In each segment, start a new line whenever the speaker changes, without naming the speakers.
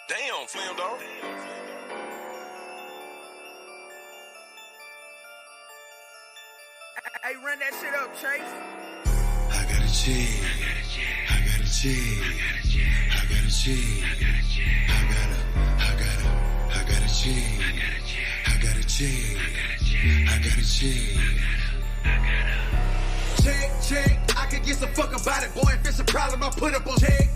Damn, Slim Dog.
Hey, run that shit up, Chase.
I got a cheese. I got a cheese. I got a cheese. I got a cheese. I got a cheese. I got a cheese.
Check, I could get some fuck about it, boy. If it's a problem, I put up on check.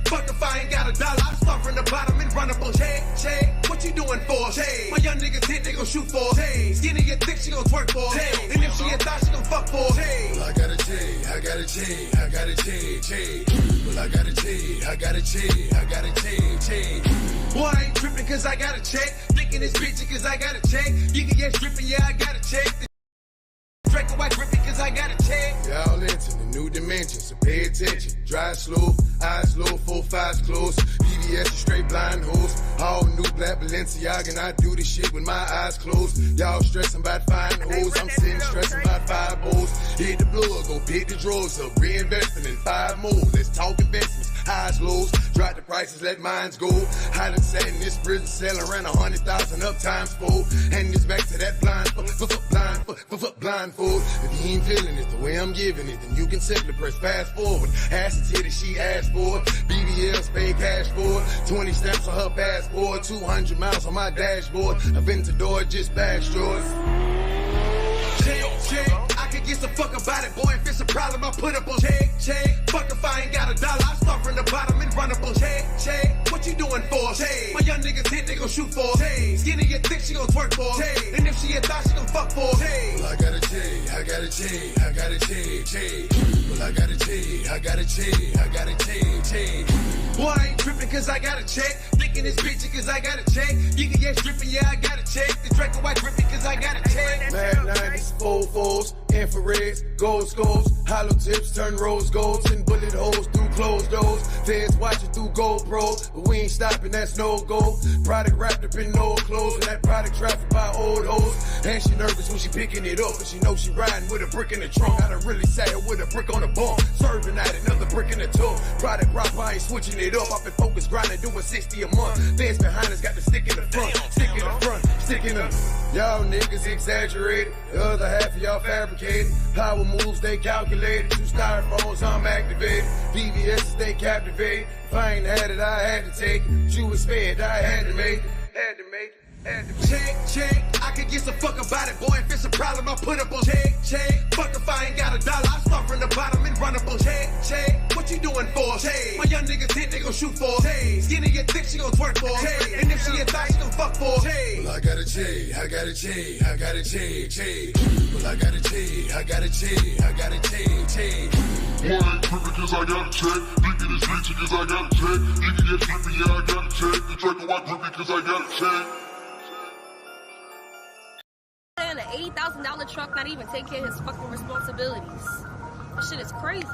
Fuck if I ain't got a dollar, I start from the bottom and run up on check. What you doing for? My young niggas hit, they gon' shoot for. Skinny get thick, she gon' twerk for. And if she a thot, she gon' fuck for.
Well, I got a G, I got a G, I got a G. Well, I got a G, I got a G, I got a G.
Boy, I ain't tripping cause I got a check. Thinking this bitch cause I got a check. You can get stripping, yeah, I got a check. Draco white gripping cause I got a check.
Y'all into the new dimension, so pay attention. Drive slow, eyes low, 4 5s close. BBS straight blind hoes. All new black Balenciaga, and I do this shit with my eyes closed. Y'all stressing about fine hoes, I'm sitting stressing about 5 bowls. Hit the blower, go pick the drawers up, reinvesting in 5 more. Let's talk investments, highs, lows. Drop the prices, let mines go. I done sat in this prison cell around 100,000 up times 4. And it's back to that blindfold. If you ain't feeling it the way I'm giving it, then you can simply press fast forward. Ass and titty, she asked for it. BBLs, pay cash for it. 20 stamps on her passport. 200 miles on my dashboard. I've been to door, just bashed yours.
Check, I could get some fuck about it, boy. If it's a problem, I put up on check. Fuck if I ain't got a dollar, I start from the bottom and run up on check. What you doing for? My young niggas hit, they gon' shoot for. Skinny get thick, she gon' twerk for. And if she a thot, she gon' fuck for.
Well, I got a G, I got a G, I got a G. Well, I got a G, I got a G, I got a G.
Boy, I ain't tripping cause I got a check. Thinking this bitch cause I got a check. You can get stripping, yeah, I got a check. The Draco white gripping cause I got a check.
Mad 90s, 4-4s, infrareds, gold scopes, hollow tips turn rose golds and bullet holes through closed doors. Feds watching through GoPro, but we ain't stopping, that's no go. Product wrapped up in old clothes, and that product trafficked by old hoes. And she nervous when she picking it up, but she knows she riding with a brick in the trunk. I done really sat her with a brick on the bump, serving at another brick in the tub. Product rock, I ain't switching it up. I've been focused, grinding, doing 60 a month. Feds behind us got the stick in the front, stick in the front, stick in the. Y'all niggas exaggerated, the other half of y'all fabricated. Power moves, they calculated. Two styrofoams, I'm activated. BBS's, they captivated. If I ain't had it, I had to take it. Jewish fed, I had to make it. Had to make it.
Check, I could get some fuck about it, boy. If it's a problem, I put up on check. Fuck if I ain't got a dollar, I start from the bottom and run up on check. What you doing for? My young niggas hit, they gon' shoot for. Skinny get thick, she gon' twerk for. And if she a thot, she gon' fuck for.
Well, I got a G, I got a G, I got a G. Well, I got a G, I got a G, I got a G.
Boy, I ain't tripping cause I got a check. Thinking it's bitchy cause I got a check. You can get trippy, yeah, I got a check. The Draco white grippy cause I got a check.
In an $80,000 truck, not even take care of his fucking responsibilities. That shit is crazy.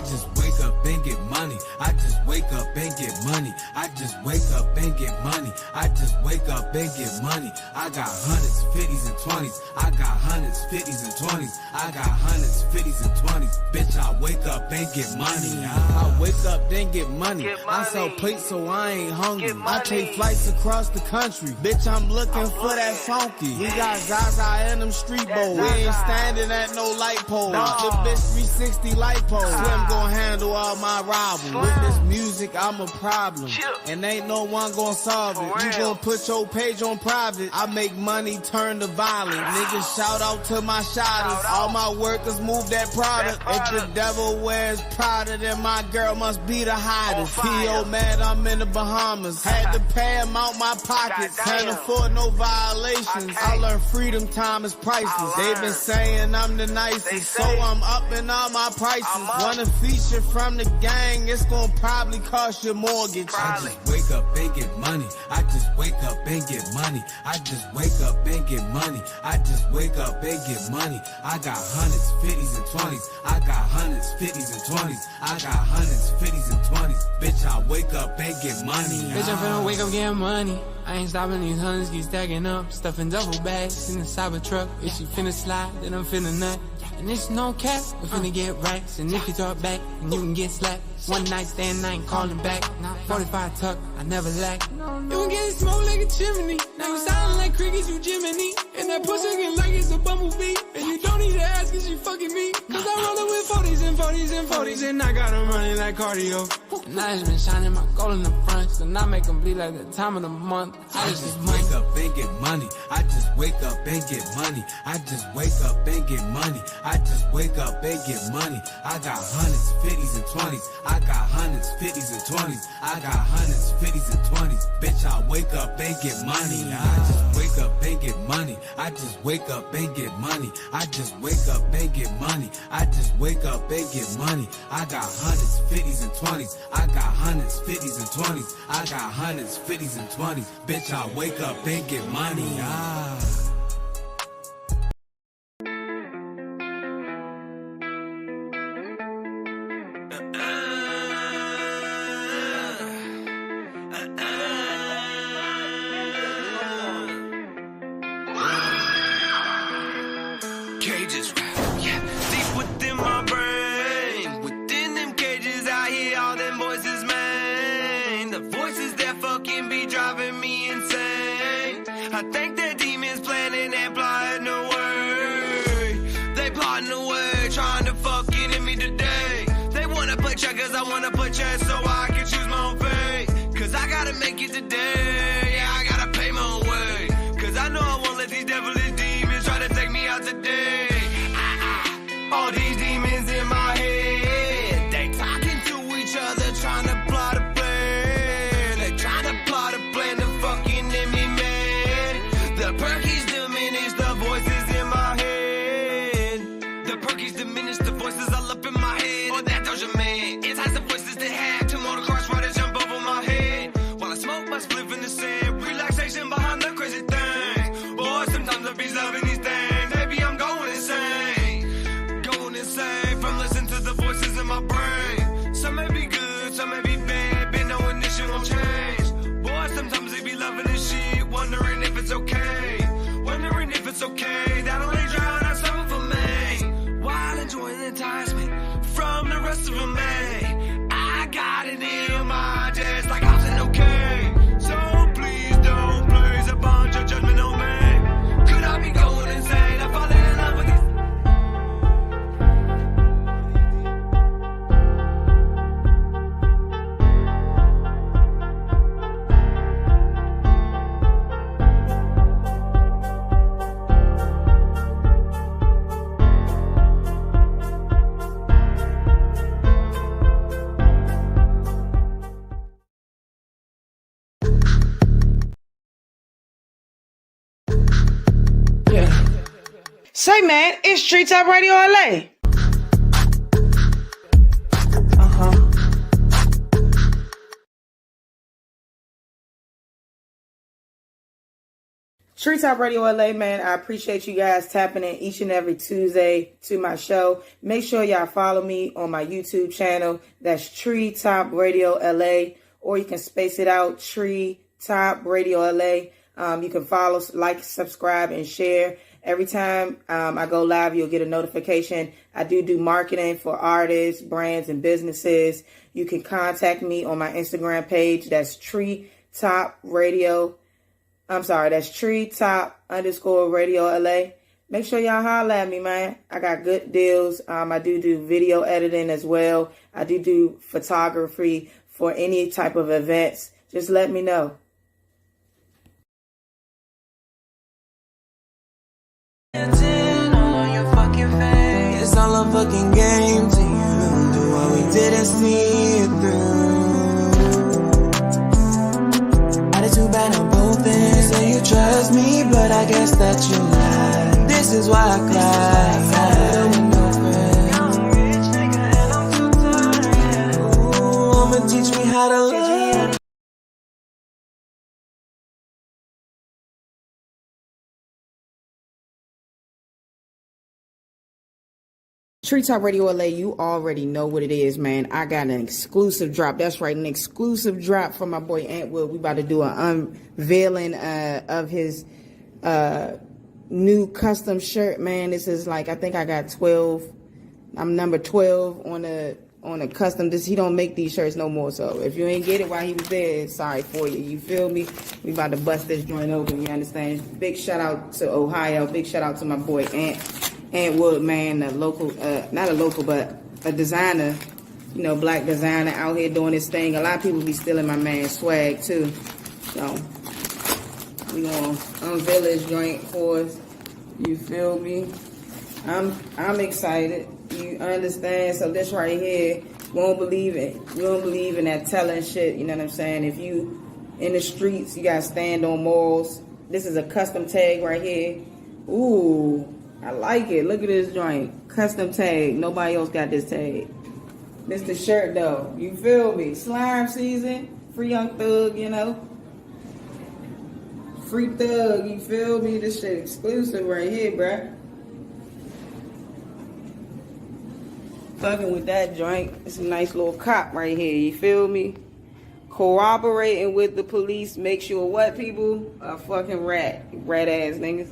just wake up and get money. I just wake up and get money. I just wake up and get money. I just wake up and get money. I got hundreds, 50s, and 20s. I got hundreds, 50s, and 20s. I got hundreds, 50s, and 20s. Bitch, I wake up and get money. I wake up then get money. I sell plates so I ain't hungry. I take flights across the country. Bitch, I'm looking for that funky. We got Zaza and them street bowls. We ain't standing at no light poles. The bitch 360 light pole. Slim gon' handle all my rival. With this music, I'm a problem. And ain't no one gon' solve it. You gon' put your page on private. I make money turn to violent. Niggas shout out to my shotters. All my workers move that product. If the devil wears Prada, then my girl must be the hottest. P.O. mad, I'm in the Bahamas. Had to pay him out my pockets. Can't afford no violations. I learned freedom time is priceless. They been saying I'm the nicest, so I'm upping all my prices. Wanna feature from the gang, it's gon' probably cost your mortgage. I just wake up and get money. I just wake up and get money. I just wake up and get money. I just wake up and get money. I got hundreds, 50s, and 20s. I got hundreds, 50s, and 20s. I got hundreds, 50s, and 20s. Bitch, I wake up and get money.
Bitch, I'm finna wake up getting money. I ain't stopping, these hundreds keep stacking up. Stuffing duffel bags in the cyber truck. If she finna slide, then I'm finna nut. And it's no cap, we finna get racks. And if you talk back, then you can get slapped. One night stand, I ain't calling back. 45 tuck, I never lack. You gon' get smoke like a chimney. Now you sound like crickets, you Jiminy. And that pussy looking like it's a bumblebee. And you don't need to ask cause you fucking me. Cause I roll it with 40s and 40s and 40s. And I got them running like cardio. And I just been shining my gold in the front. So now make them bleed like the time of the month.
I just wake up and get money. I just wake up and get money. I just wake up and get money. I just wake up and get money. I got hundreds, 50s, and 20s. I got hundreds, 50s, and 20s. I got hundreds, 50s, and 20s. Bitch, I wake up and get money. I just wake up and get money. I just wake up and get money. I just wake up and get money. I just wake up and get money. I got hundreds, 50s, and 20s. I got hundreds, 50s, and 20s. I got hundreds, 50s, and 20s. Bitch, I wake up and get money.
Cages, yeah, deep within my brain. Within them cages, I hear all them voices, man. The voices that fucking be driving me insane. I think they're demons planning and plotting away. They plotting away, trying to fucking hit me today. They wanna play checkers, I wanna play chess so I can choose my own fate. Cause I gotta make it today, yeah, I gotta pay my own way. Cause I know I won't let these devilish demons try to take me out today. All these demons in my head, they talking to each other, trying to plot a plan. They trying to plot a plan to fucking end me, man. The perkies diminish the voices in my head. The perkies diminish the voices all up in my head. Oh, that Doja Man, it has the voices they had. Two motor cars try to jump over my head. While I smoke my spliff in the sand, relaxation behind the crazy things. Boy, sometimes I be loving these things. Maybe I'm going insane. From listening to the voices in my brain. Some may be good, some may be bad, but no initial won't change. Boy, sometimes they be loving this shit, wondering if it's okay. Wondering if it's okay, that only drown out something for me. While enjoying the enticement from the rest of them, man. I got it in my chest like I was okay. So please don't place a bunch of judgment on me. Could I be going insane? I'm falling in love with these.
Say, man, it's Street Top Radio LA. Tree Top Radio LA, man, I appreciate you guys tapping in each and every Tuesday to my show. Make sure y'all follow me on my YouTube channel. That's Tree Top Radio LA, or you can space it out, Tree Top Radio LA. You can follow, like, subscribe, and share. Every time I go live, you'll get a notification. I do marketing for artists, brands, and businesses. You can contact me on my Instagram page. That's Tree Top Radio. That's Tree Top _Radio LA. Make sure y'all holler at me, man. I got good deals. I do video editing as well. I do photography for any type of events. Just let me know.
It's all a fucking game to you. Do what we didn't see it through. Attitude bad on both ends. Say you trust me, but I guess that you lie. This is why I cry. Ooh, I'ma teach me how to love.
Tree Top Radio LA, you already know what it is, man. I got an exclusive drop. That's right, an exclusive drop from my boy Antwood. We about to do an unveiling of his new custom shirt, man. This is like, I think I got 12. I'm number 12 on a custom. He don't make these shirts no more. So if you ain't get it while he was there, sorry for you. You feel me? We about to bust this joint open. You understand? Big shout out to Ohio. Big shout out to my boy Antwood, man, a local, not a local, but a designer, black designer out here doing this thing. A lot of people be stealing my man's swag too. So we gonna unveil this joint for us. You feel me? I'm excited. You understand? So this right here, we don't believe it. We don't believe in that telling shit. You know what I'm saying? If you in the streets, you gotta stand on morals. This is a custom tag right here. Ooh. I like it. Look at this joint. Custom tag. Nobody else got this tag. This the shirt though. You feel me? Slime season. Free Young Thug, Free Thug. You feel me? This shit exclusive right here, bruh. Fucking with that joint. It's a nice little cop right here. You feel me? Cooperating with the police makes you a what, people? A fucking rat. Rat ass niggas.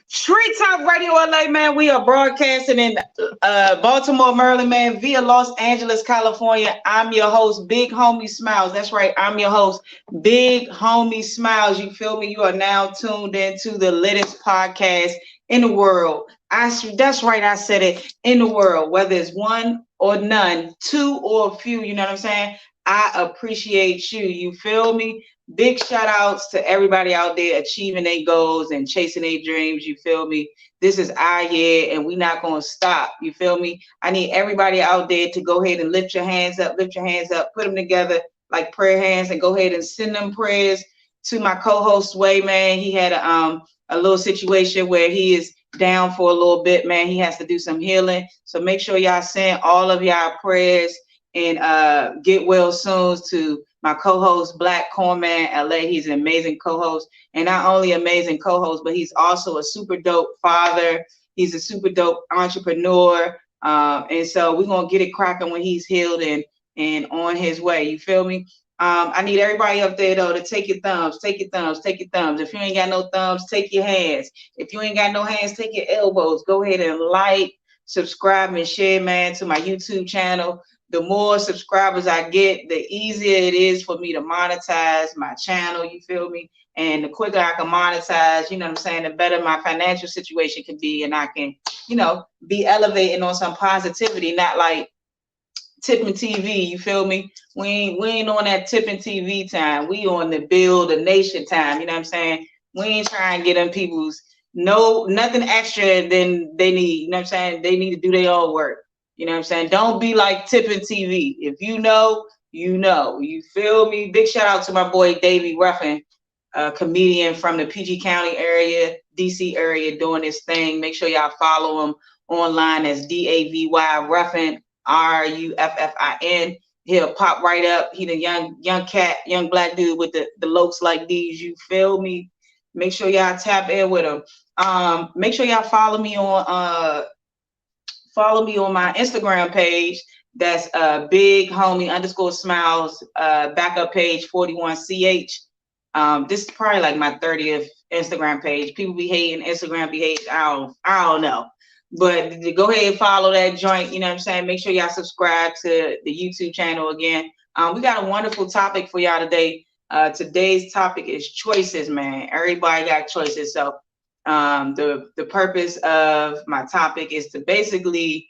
Tree Top Radio LA, man. We are broadcasting in Baltimore, Maryland, man, via Los Angeles, California. I'm your host, Big Homie Smiles. That's right. I'm your host, Big Homie Smiles. You feel me? You are now tuned into the latest podcast in the world. That's right. I said it, in the world, whether it's one or none, two or a few, you know what I'm saying? I appreciate you. You feel me? Big shout outs to everybody out there achieving their goals and chasing their dreams. You feel me? This is our year and we're not going to stop. You feel me? I need everybody out there to go ahead and lift your hands up, put them together like prayer hands, and go ahead and send them prayers to my co-host Sway, man. He had a little situation where he is down for a little bit, man. He has to do some healing. So make sure y'all send all of y'all prayers and get well soon to my co-host Black Corman LA. He's an amazing co-host, and not only amazing co-host, but he's also a super dope father. He's a super dope entrepreneur, and so we're gonna get it cracking when he's healed and on his way. You feel me? I need everybody up there though to take your thumbs. If you ain't got no thumbs, take your hands. If you ain't got no hands, take your elbows. Go ahead and like, subscribe, and share, man, to my YouTube channel. The more subscribers I get, the easier it is for me to monetize my channel, you feel me? And the quicker I can monetize, you know what I'm saying, the better my financial situation can be, and I can, you know, be elevating on some positivity, not like tipping TV, you feel me? We ain't on that tipping TV time. We on the build a nation time, you know what I'm saying? We ain't trying to get them people's nothing extra than they need, you know what I'm saying? They need to do their own work, you know what I'm saying? Don't be like tipping TV. If you know, you feel me? Big shout out to my boy Davey Ruffin, a comedian from the PG County area, DC area, doing this thing. Make sure y'all follow him online as Davy Ruffin, Ruffin. He'll pop right up. He the young cat, young black dude with the looks like these. You feel me? Make sure y'all tap in with him. Make sure y'all follow me on my Instagram page. That's big homie _smiles backup page 41CH. This is probably like my 30th Instagram page. People be hating, Instagram be hating. I don't know. But go ahead and follow that joint, you know what I'm saying? Make sure y'all subscribe to the YouTube channel again. We got a wonderful topic for y'all today. Today's topic is choices, man. Everybody got choices. So the purpose of my topic is to basically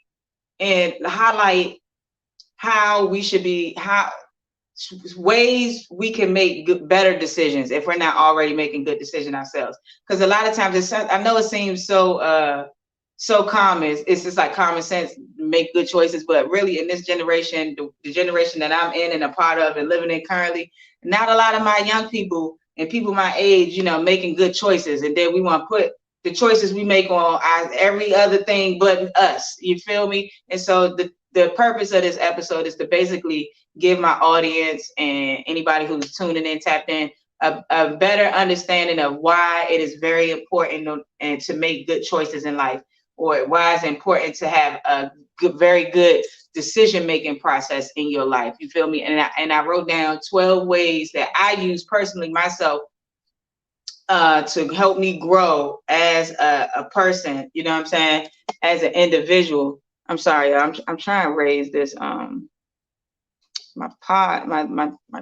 highlight how we should be, ways we can make better decisions if we're not already making good decisions ourselves. Because a lot of times, I know it seems so common. It's just like common sense, make good choices. But really, in this generation, the generation that I'm in and a part of and living in currently, not a lot of my young people and people my age, you know, making good choices. And then we want to put the choices we make on every other thing but us. You feel me? And so the purpose of this episode is to basically give my audience and anybody who's tuning in, tapped in, a better understanding of why it is very important and to make good choices in life, or why it's important to have a very good decision-making process in your life. You feel me? And I wrote down 12 ways that I use personally myself to help me grow as a person, you know what I'm saying? As an individual. I'm sorry, I'm trying to raise this my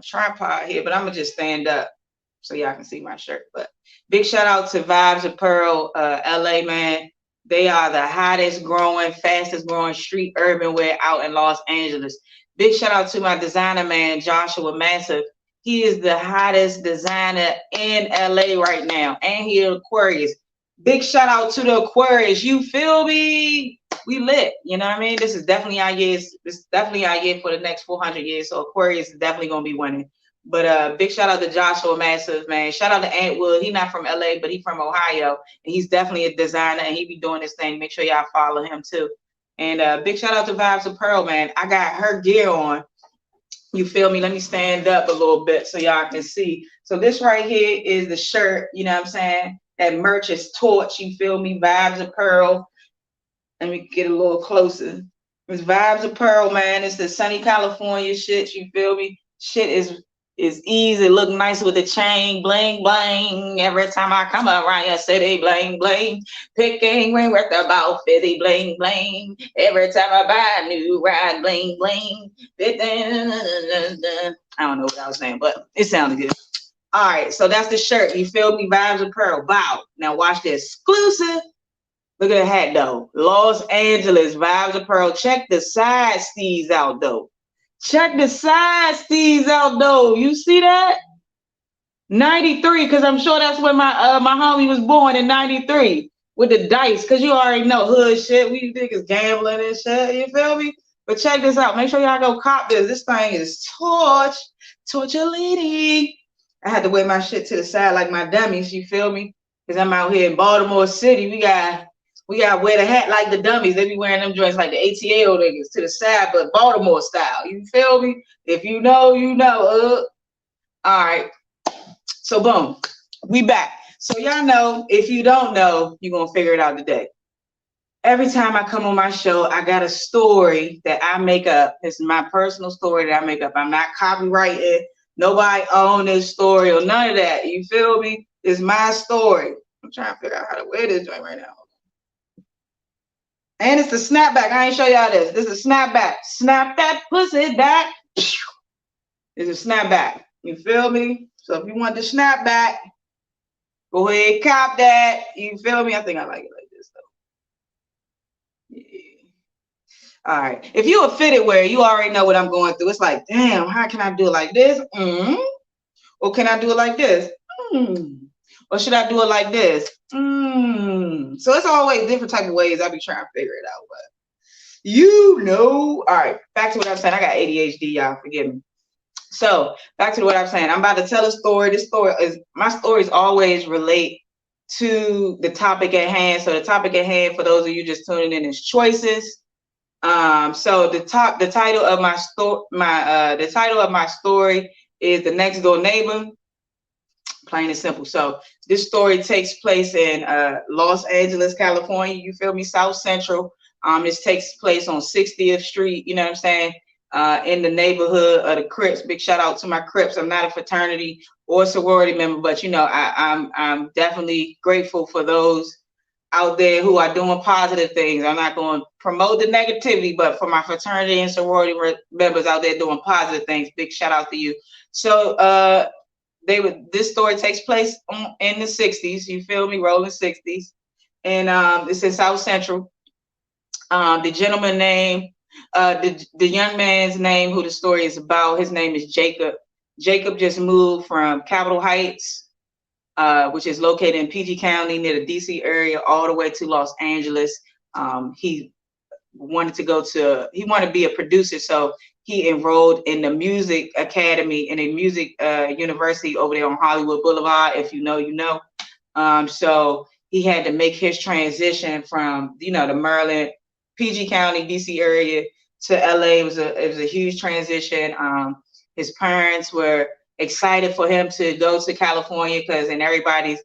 tripod here, but I'm gonna just stand up so y'all can see my shirt. But big shout out to Vibes Apparel, LA, man. They are the hottest growing, fastest growing street urban wear out in Los Angeles. Big shout out to my designer man, Joshua Massive. He is the hottest designer in LA right now. And he is Aquarius. Big shout out to the Aquarius. You feel me? We lit. You know what I mean? This is definitely our year. This is definitely our year for the next 400 years. So Aquarius is definitely going to be winning. But big shout out to Joshua Massive, man. Shout out to Antwood. He's not from LA, but he's from Ohio. And he's definitely a designer, and he be doing this thing. Make sure y'all follow him too. And big shout out to Vibes Apparel, man. I got her gear on. You feel me? Let me stand up a little bit so y'all can see. So this right here is the shirt, you know what I'm saying? That merch is Torch, you feel me? Vibes Apparel. Let me get a little closer. It's Vibes Apparel, man. It's the sunny California shit, you feel me? Shit is easy, look nice with the chain, bling, bling. Every time I come around your city, bling, bling. Picking ring worth about 50, bling, bling. Every time I buy a new ride, bling, bling. I don't know what I was saying, but it sounded good. All right, so that's the shirt. You feel me? Vibes Apparel. Bow. Now watch this. Exclusive. Look at the hat, though. Los Angeles, Vibes Apparel. Check the side steez out, though. Check the side steez out, though. You see that? 93, because I'm sure that's when my homie was born in 93 with the dice, because you already know hood shit. We think it's gambling and shit. You feel me? But check this out. Make sure y'all go cop this. This thing is Torch. Torture lady. I had to wear my shit to the side like my dummies. You feel me? Because I'm out here in Baltimore City. We got wear the hat like the dummies. They be wearing them joints like the ATL niggas to the side, but Baltimore style. You feel me? If you know, you know. All right. So boom, we back. So y'all know, if you don't know, you're going to figure it out today. Every time I come on my show, I got a story that I make up. It's my personal story that I make up. I'm not copyrighted. Nobody own this story or none of that. You feel me? It's my story. I'm trying to figure out how to wear this joint right now. And it's the snapback. I ain't show y'all this. This is a snapback. Snap that pussy back. It's a snapback. You feel me? So if you want the snapback, Go ahead, cop that. You feel me? I think I like it like this though. Yeah. All right. If you a fitted wear, you already know what I'm going through. It's like, damn, how can I do it like this? Or can I do it like this? Or should I do it like this? So it's always different type of ways I be trying to figure it out. But you know, all right, back to what I'm saying. I got ADHD, y'all. Forgive me. So back to what I'm saying. I'm about to tell a story. This story is my stories always relate to the topic at hand. So the topic at hand, for those of you just tuning in, is choices. So the title of my story is The Next Door Neighbor. Plain and simple. So this story takes place in Los Angeles, California. You feel me? South Central. This takes place on 60th Street. You know what I'm saying? In the neighborhood of the Crips. Big shout out to my Crips. I'm not a fraternity or sorority member, but you know, I'm definitely grateful for those out there who are doing positive things. I'm not going to promote the negativity, but for my fraternity and sorority members out there doing positive things, big shout out to you. So this story takes place in the 60s. You feel me? Rolling 60s, and it's in South Central. The gentleman name. The young man's name, who the story is about, his name is Jacob. Jacob just moved from Capitol Heights, which is located in PG County near the DC area, all the way to Los Angeles. He wanted to be a producer, so he enrolled in the music academy in a music university over there on Hollywood Boulevard. If you know, you know. So he had to make his transition from, you know, the Maryland, PG County, DC area to LA. It was a huge transition. His parents were excited for him to go to California because in everybody's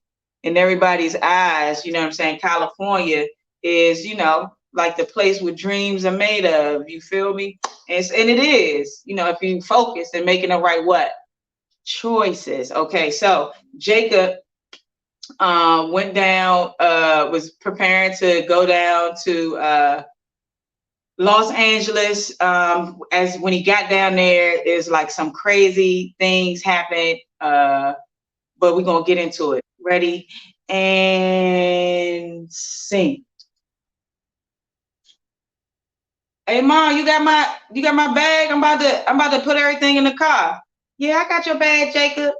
eyes, you know what I'm saying, California is, you know, like the place where dreams are made of. You feel me? And it is, you know, if you focus and making the right what? Choices. Okay, so Jacob went down, was preparing to go down to Los Angeles. As when he got down there, there's like some crazy things happened, but we're gonna get into it. Ready and sing. Hey Mom, you got my bag? I'm about to put everything in the car. Yeah, I got your bag, Jacob.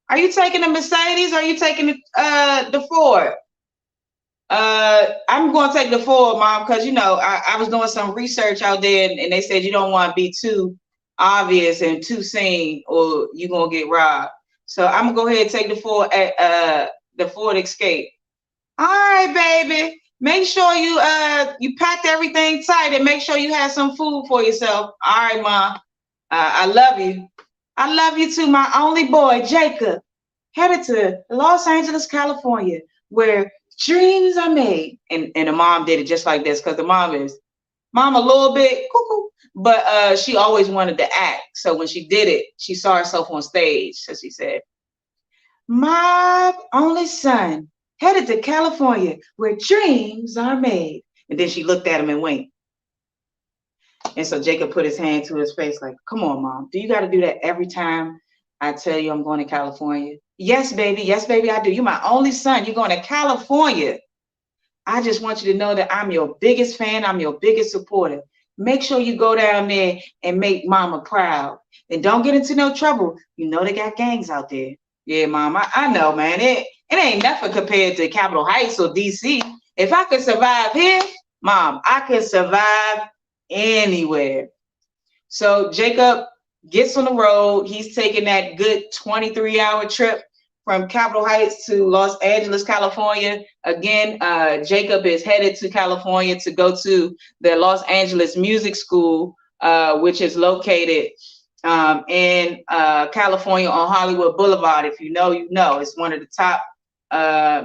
Are you taking the Mercedes or are you taking the Ford? I'm going to take the Ford, Mom, because, you know, I was doing some research out there and they said you don't want to be too obvious and too seen or you're going to get robbed. So I'm going to go ahead and take the Ford Escape. All right, baby. Make sure you packed everything tight and make sure you have some food for yourself. All right, Mom. I love you. I love you too, my only boy, Jacob. Headed to Los Angeles, California, where dreams are made. And the mom did it just like this, because the mom a little bit cuckoo, but she always wanted to act. So when she did it, she saw herself on stage. So she said, my only son headed to California where dreams are made. And then she looked at him and winked. And so Jacob put his hand to his face like, come on, Mom. Do you got to do that every time I tell you I'm going to California? Yes, baby. Yes, baby, I do. You're my only son. You're going to California. I just want you to know that I'm your biggest fan. I'm your biggest supporter. Make sure you go down there and make Mama proud. And don't get into no trouble. You know they got gangs out there. Yeah, Mom, I know, man. It ain't nothing compared to Capitol Heights or DC. If I could survive here, Mom, I could survive anywhere. So Jacob gets on the road. He's taking that good 23-hour trip from Capitol Heights to Los Angeles, California. Again, Jacob is headed to California to go to the Los Angeles Music School, which is located in California on Hollywood Boulevard. If you know, you know. It's one of the top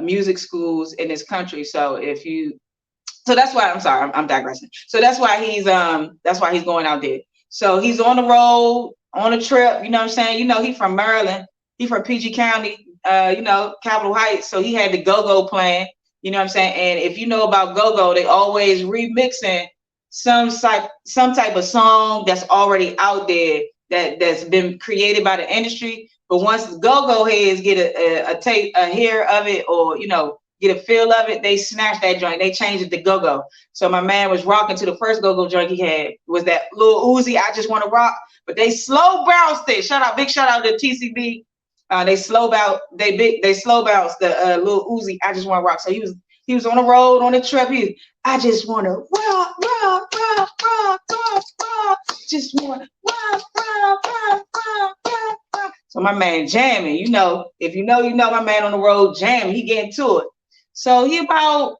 music schools in this country. So that's why I'm digressing. So that's why he's going out there. So he's on the road, on a trip, you know what I'm saying? You know, he's from Maryland, he's from PG County, you know, Capitol Heights. So he had the go-go plan, you know what I'm saying? And if you know about go-go, they always remixing some type of song that's already out there that's been created by the industry. But once the go-go heads get a hear of it, or get a feel of it, they snatch that joint. They change it to go-go. So my man was rocking to the first go-go joint he had was that Lil Uzi, I Just Want to Rock. But they slow bounced it. Big shout out to TCB. They slow bounce the Lil Uzi, I Just Want to Rock. So he was on the road on the trip. I just want to rock, rock, rock, rock, rock, rock. Just want to rock, rock, rock, rock, rock, rock. So my man jamming, if you know my man on the road jamming, he getting to it. So he about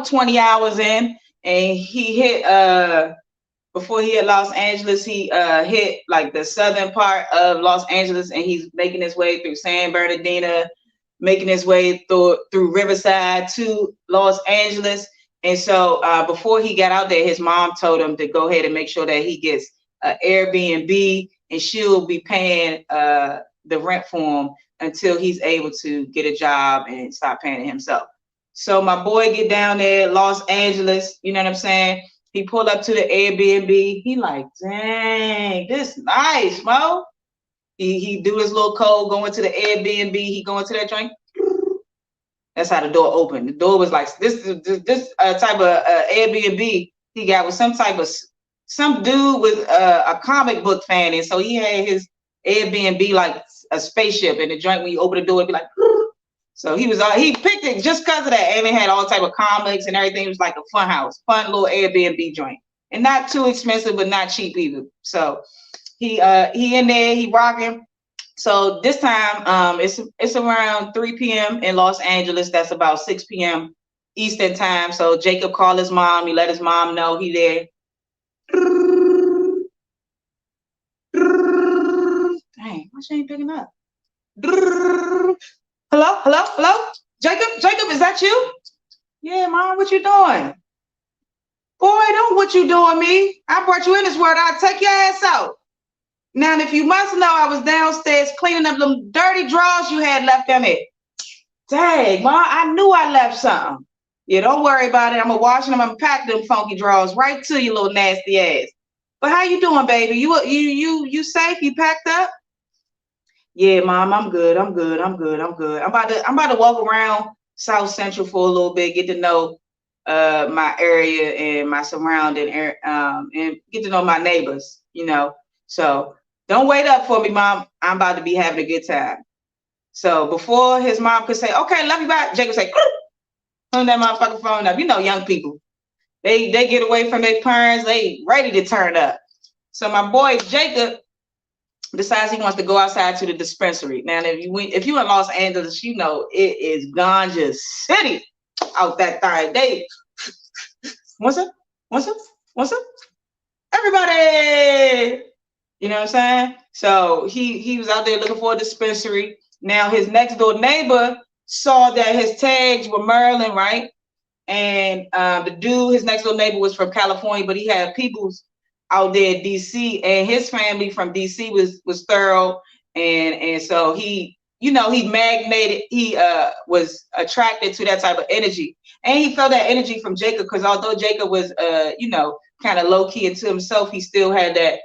20 hours in, and he hit before he hit Los Angeles, he hit like the southern part of Los Angeles, and he's making his way through San Bernardino, making his way through Riverside to Los Angeles. And so before he got out there, his mom told him to go ahead and make sure that he gets an Airbnb, and she'll be paying the rent for him until he's able to get a job and start paying it himself. So my boy get down there, Los Angeles, you know what I'm saying? He pulled up to the Airbnb. He like, dang, this nice, Mo. He do his little code, going to the Airbnb. He going to that joint. That's how the door opened. The door was like, this type of Airbnb he got was some dude with a comic book fan. And so he had his Airbnb like a spaceship, and the joint, when you open the door, it'd be like, so he picked it just because of that. And it had all type of comics and everything. It was like a fun little Airbnb joint, and not too expensive, but not cheap either. So he in there, he rocking. So this time, it's around 3 p.m. in Los Angeles. That's about 6 p.m. Eastern time. So Jacob called his mom. He let his mom know he there. Dang, why she ain't picking up? Hello? Jacob, is that you? Yeah, Mom, what you doing? Boy, don't what you doing me. I brought you in this world. I'll take your ass out. Now, if you must know, I was downstairs cleaning up them dirty drawers you had left in it. Dang, Mom, I knew I left something. Yeah, don't worry about it. I'm going to wash them. I'm going to pack them funky drawers right to you, little nasty ass. But how you doing, baby? You safe? You packed up? Yeah, Mom, I'm good. I'm about to walk around South Central for a little bit, get to know my area and my surrounding area, and get to know my neighbors, So don't wait up for me, Mom. I'm about to be having a good time. So before his mom could say, okay, love you, bye, Jacob say, turn that motherfucking phone up. Young people. They get away from their parents. They ready to turn up. So my boy Jacob decides he wants to go outside to the dispensary. Now, if you in Los Angeles, it is ganja city out that thing. What's up? Everybody, you know what I'm saying? So he was out there looking for a dispensary. Now his next door neighbor saw that his tags were Maryland, right? And the dude, his next door neighbor, was from California, but he had peoples out there in DC, and his family from DC was thorough, and so he magnated, he was attracted to that type of energy, and he felt that energy from Jacob, because although Jacob was kind of low key into himself, he still had that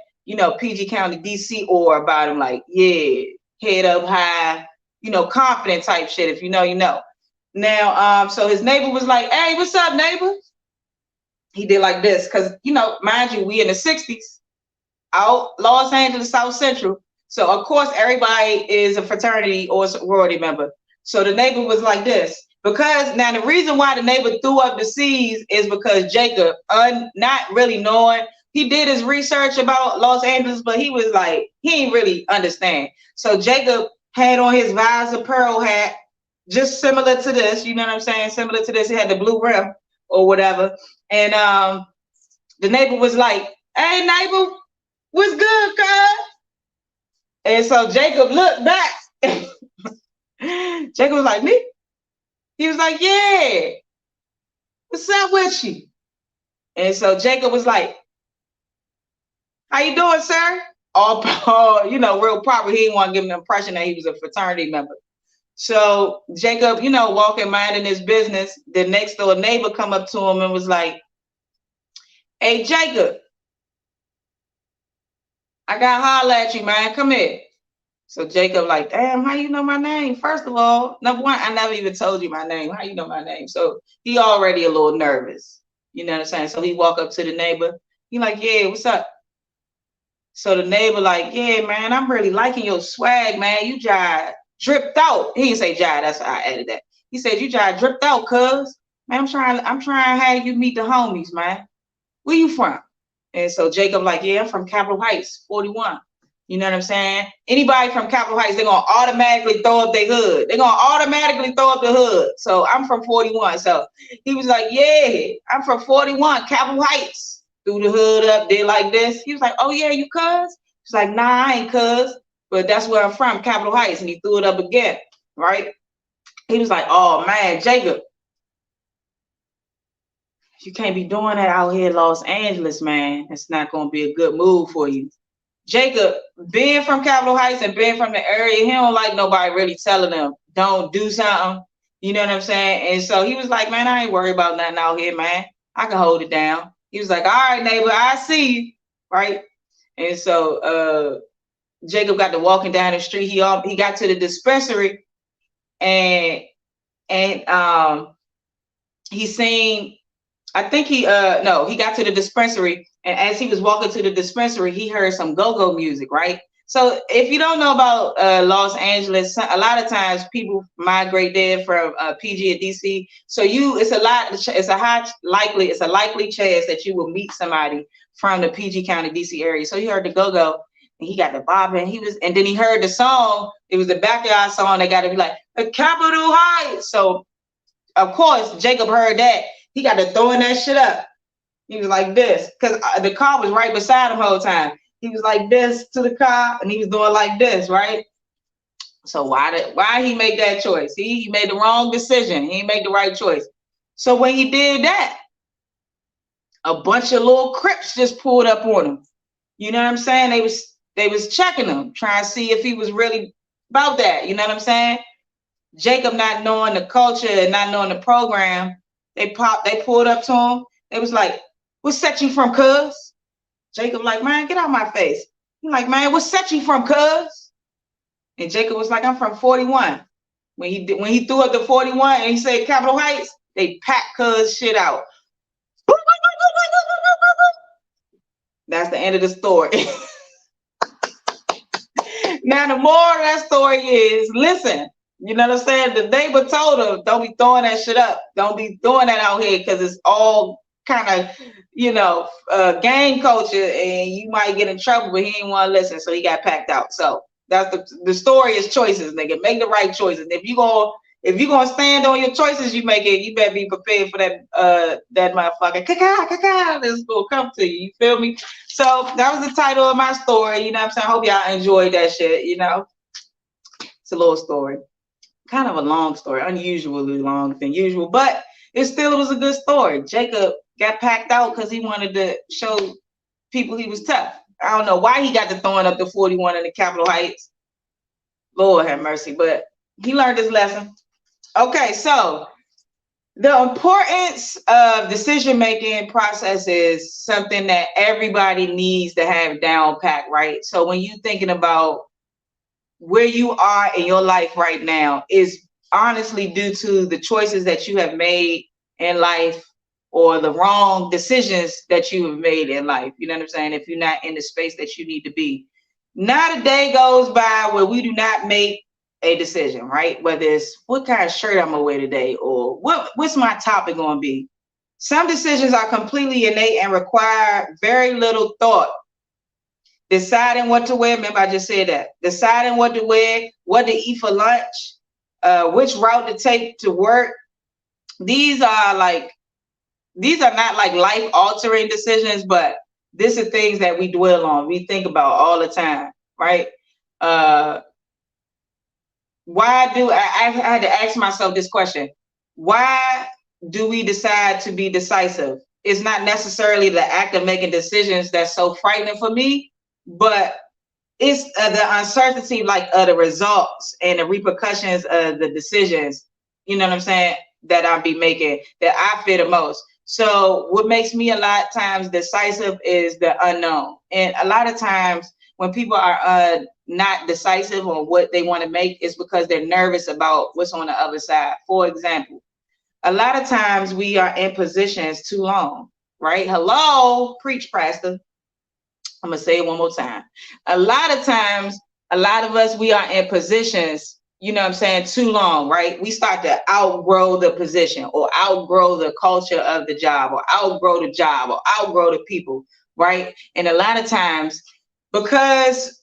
PG County DC aura about him, like, yeah, head up high, confident type shit. If you know, you know. Now, so his neighbor was like, hey, what's up, neighbor? He did like this, because, mind you, we in the 60s, out Los Angeles, South Central. So, of course, everybody is a fraternity or a sorority member. So the neighbor was like this. Because now the reason why the neighbor threw up the C's is because Jacob, not really knowing, he did his research about Los Angeles, but he was like, he didn't really understand. So Jacob had on his visor pearl hat, just similar to this, you know what I'm saying? Similar to this, he had the blue rim or whatever. And the neighbor was like, hey, neighbor, what's good, cuz? And so Jacob looked back. Jacob was like, me? He was like, yeah. What's up with you? And so Jacob was like, how you doing, sir? All real proper. He didn't want to give him the impression that he was a fraternity member. So Jacob, walking, minding his business. The next door neighbor come up to him and was like, hey, Jacob, I got to holler at you, man. Come here. So Jacob like, damn, how you know my name? First of all, number one, I never even told you my name. How you know my name? So he already a little nervous. You know what I'm saying? So he walk up to the neighbor. He like, yeah, what's up? So the neighbor like, yeah, man, I'm really liking your swag, man. You jive dripped out. He didn't say jive. That's why I added that. He said you jive dripped out, cuz. Man, I'm trying to have you meet the homies, man. Where you from? And so Jacob like, yeah, I'm from Capitol Heights, 41. You know what I'm saying? Anybody from Capitol Heights, they're going to automatically throw up their hood. They're going to automatically throw up the hood. So I'm from 41. So he was like, yeah, I'm from 41, Capitol Heights. Threw the hood up, did like this. He was like, oh, yeah, you cuz? He's like, nah, I ain't cuz. But that's where I'm from, Capitol Heights. And he threw it up again, right? He was like, oh, man, Jacob, you can't be doing that out here in Los Angeles, man. It's not going to be a good move for you. Jacob, being from Capitol Heights and being from the area, he don't like nobody really telling him, don't do something. You know what I'm saying? And so he was like, man, I ain't worried about nothing out here, man. I can hold it down. He was like, all right, neighbor, I see you, right? And so Jacob got to walking down the street. He got to the dispensary, and he seen, I think he got to the dispensary, and as he was walking to the dispensary, he heard some go-go music, right? So if you don't know about Los Angeles, a lot of times people migrate there from PG and DC. So it's a likely chance that you will meet somebody from the PG County DC area. So he heard the go-go and he got the bobbing. And then he heard the song. It was the backyard song. They got to be like Capitol Heights. So of course Jacob heard that. He got to throwing that shit up. He was like this because the car was right beside him the whole time. He was like this to the car, and he was doing like this, right? So why he make that choice? He made the wrong decision. He didn't make the right choice. So when he did that, a bunch of little Crips just pulled up on him. You know what I'm saying? They was checking him, trying to see if he was really about that. You know what I'm saying? Jacob, not knowing the culture and not knowing the program, they pulled up to him. They was like, what section from, cuz? Jacob like, man, get out of my face. He's like, man, what section from, cuz? And Jacob was like, I'm from 41. When he threw up the 41 and he said Capitol Heights, they packed cuz shit out. That's the end of the story. Now the moral of that story is, listen, you know what I'm saying? The neighbor told him, don't be throwing that shit up. Don't be throwing that out here because it's all kind of, gang culture and you might get in trouble, but he didn't want to listen, so he got packed out. So that's the story is choices, nigga. Make the right choices. If you gonna stand on your choices you make it, you better be prepared for that motherfucker. Kaka, this will come to you. You feel me? So that was the title of my story. You know what I'm saying? I hope y'all enjoyed that shit, It's a little story. Kind of a long story, unusually long than usual, but it still was a good story. Jacob got packed out because he wanted to show people he was tough. I don't know why he got to throwing up the 41 in the Capitol Heights. Lord have mercy, but he learned his lesson. Okay, so the importance of decision-making process is something that everybody needs to have down pat, right? So when you're thinking about where you are in your life right now is honestly due to the choices that you have made in life or the wrong decisions that you have made in life. You know what I'm saying? If you're not in the space that you need to be. Not a day goes by where we do not make a decision, right? Whether it's what kind of shirt I'm gonna wear today or what's my topic gonna be. Some decisions are completely innate and require very little thought. Deciding what to wear, remember I just said that. Deciding what to wear, what to eat for lunch, which route to take to work. These are not like life-altering decisions, but these are things that we dwell on, we think about all the time, right? I had to ask myself this question. Why do we decide to be decisive? It's not necessarily the act of making decisions that's so frightening for me, but it's the uncertainty of the results and the repercussions of the decisions, you know what I'm saying, that I'll be making that I fear the most. So what makes me a lot of times decisive is the unknown. And a lot of times when people are not decisive on what they want to make is because they're nervous about what's on the other side. For example, a lot of times we are in positions too long, right? Hello, preach, pastor. I'm going to say it one more time. A lot of times, a lot of us, we are in positions, you know what I'm saying, too long, right? We start to outgrow the position or outgrow the culture of the job or outgrow the job or outgrow the people, right? And a lot of times, because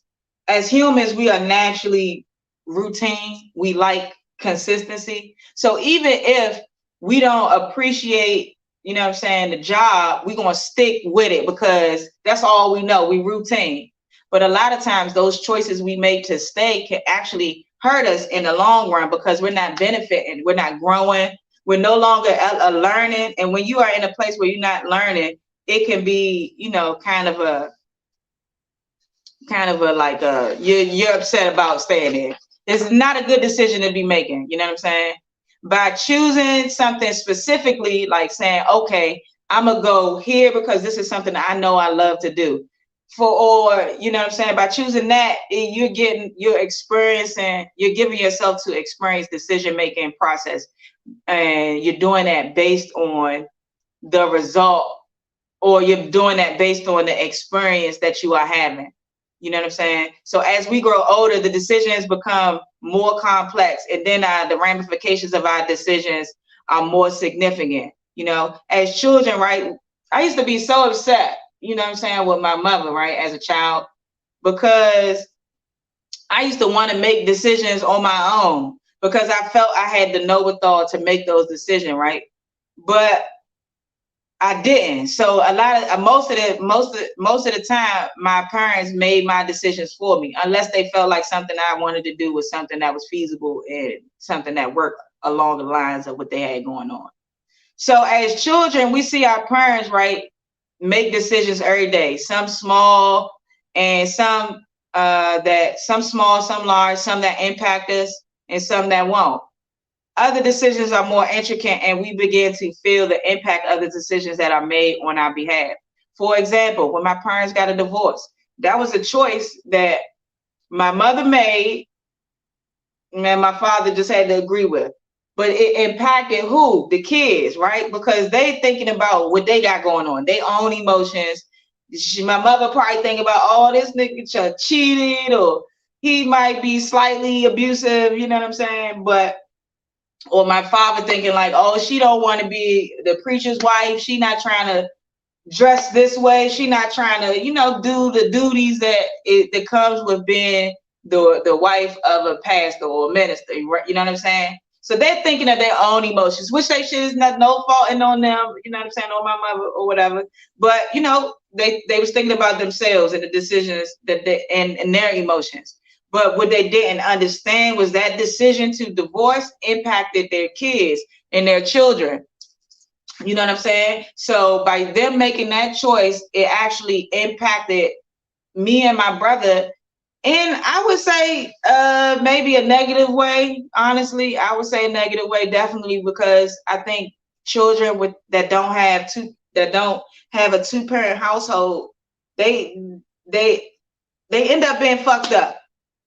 as humans, we are naturally routine. We like consistency. So even if we don't appreciate, you know what I'm saying, the job, we're going to stick with it because that's all we know. We routine. But a lot of times those choices we make to stay can actually hurt us in the long run because we're not benefiting. We're not growing. We're no longer learning. And when you are in a place where you're not learning, it can be, you know, kind of a like you're upset about staying there. It's not a good decision to be making. You know what I'm saying? By choosing something specifically, like saying, okay, I'm gonna go here because this is something I know I love to do. Or you know what I'm saying? By choosing that, you're giving yourself to experience decision-making process. And you're doing that based on the result, or you're doing that based on the experience that you are having. You know what I'm saying? So as we grow older, the decisions become more complex, and then the ramifications of our decisions are more significant. You know, as children, right? I used to be so upset, you know what I'm saying, with my mother, right, as a child, because I used to want to make decisions on my own because I felt I had the know-it-all to make those decisions, right? But I didn't. So most of the time, my parents made my decisions for me, unless they felt like something I wanted to do was something that was feasible and something that worked along the lines of what they had going on. So as children, we see our parents, right, make decisions every day, some small and some small, some large, some that impact us and some that won't. Other decisions are more intricate, and we begin to feel the impact of the decisions that are made on our behalf. For example, when my parents got a divorce, that was a choice that my mother made and my father just had to agree with. But it impacted who? The kids, right? Because they thinking about what they got going on, their own emotions. My mother probably thinking about, oh, this nigga cheated, or he might be slightly abusive, you know what I'm saying? Or my father thinking like, oh, she don't want to be the preacher's wife. She not trying to dress this way. She not trying to, you know, do the duties that comes with being the wife of a pastor or a minister. You know what I'm saying? So they're thinking of their own emotions, which they should, is not no faulting on them, you know what I'm saying, or my mother or whatever. But, you know, they was thinking about themselves and the decisions that and their emotions. But what they didn't understand was that decision to divorce impacted their kids and their children. You know what I'm saying? So by them making that choice, it actually impacted me and my brother. And I would say maybe a negative way. Honestly, I would say a negative way, definitely, because I think children that don't have a two-parent household, they end up being fucked up.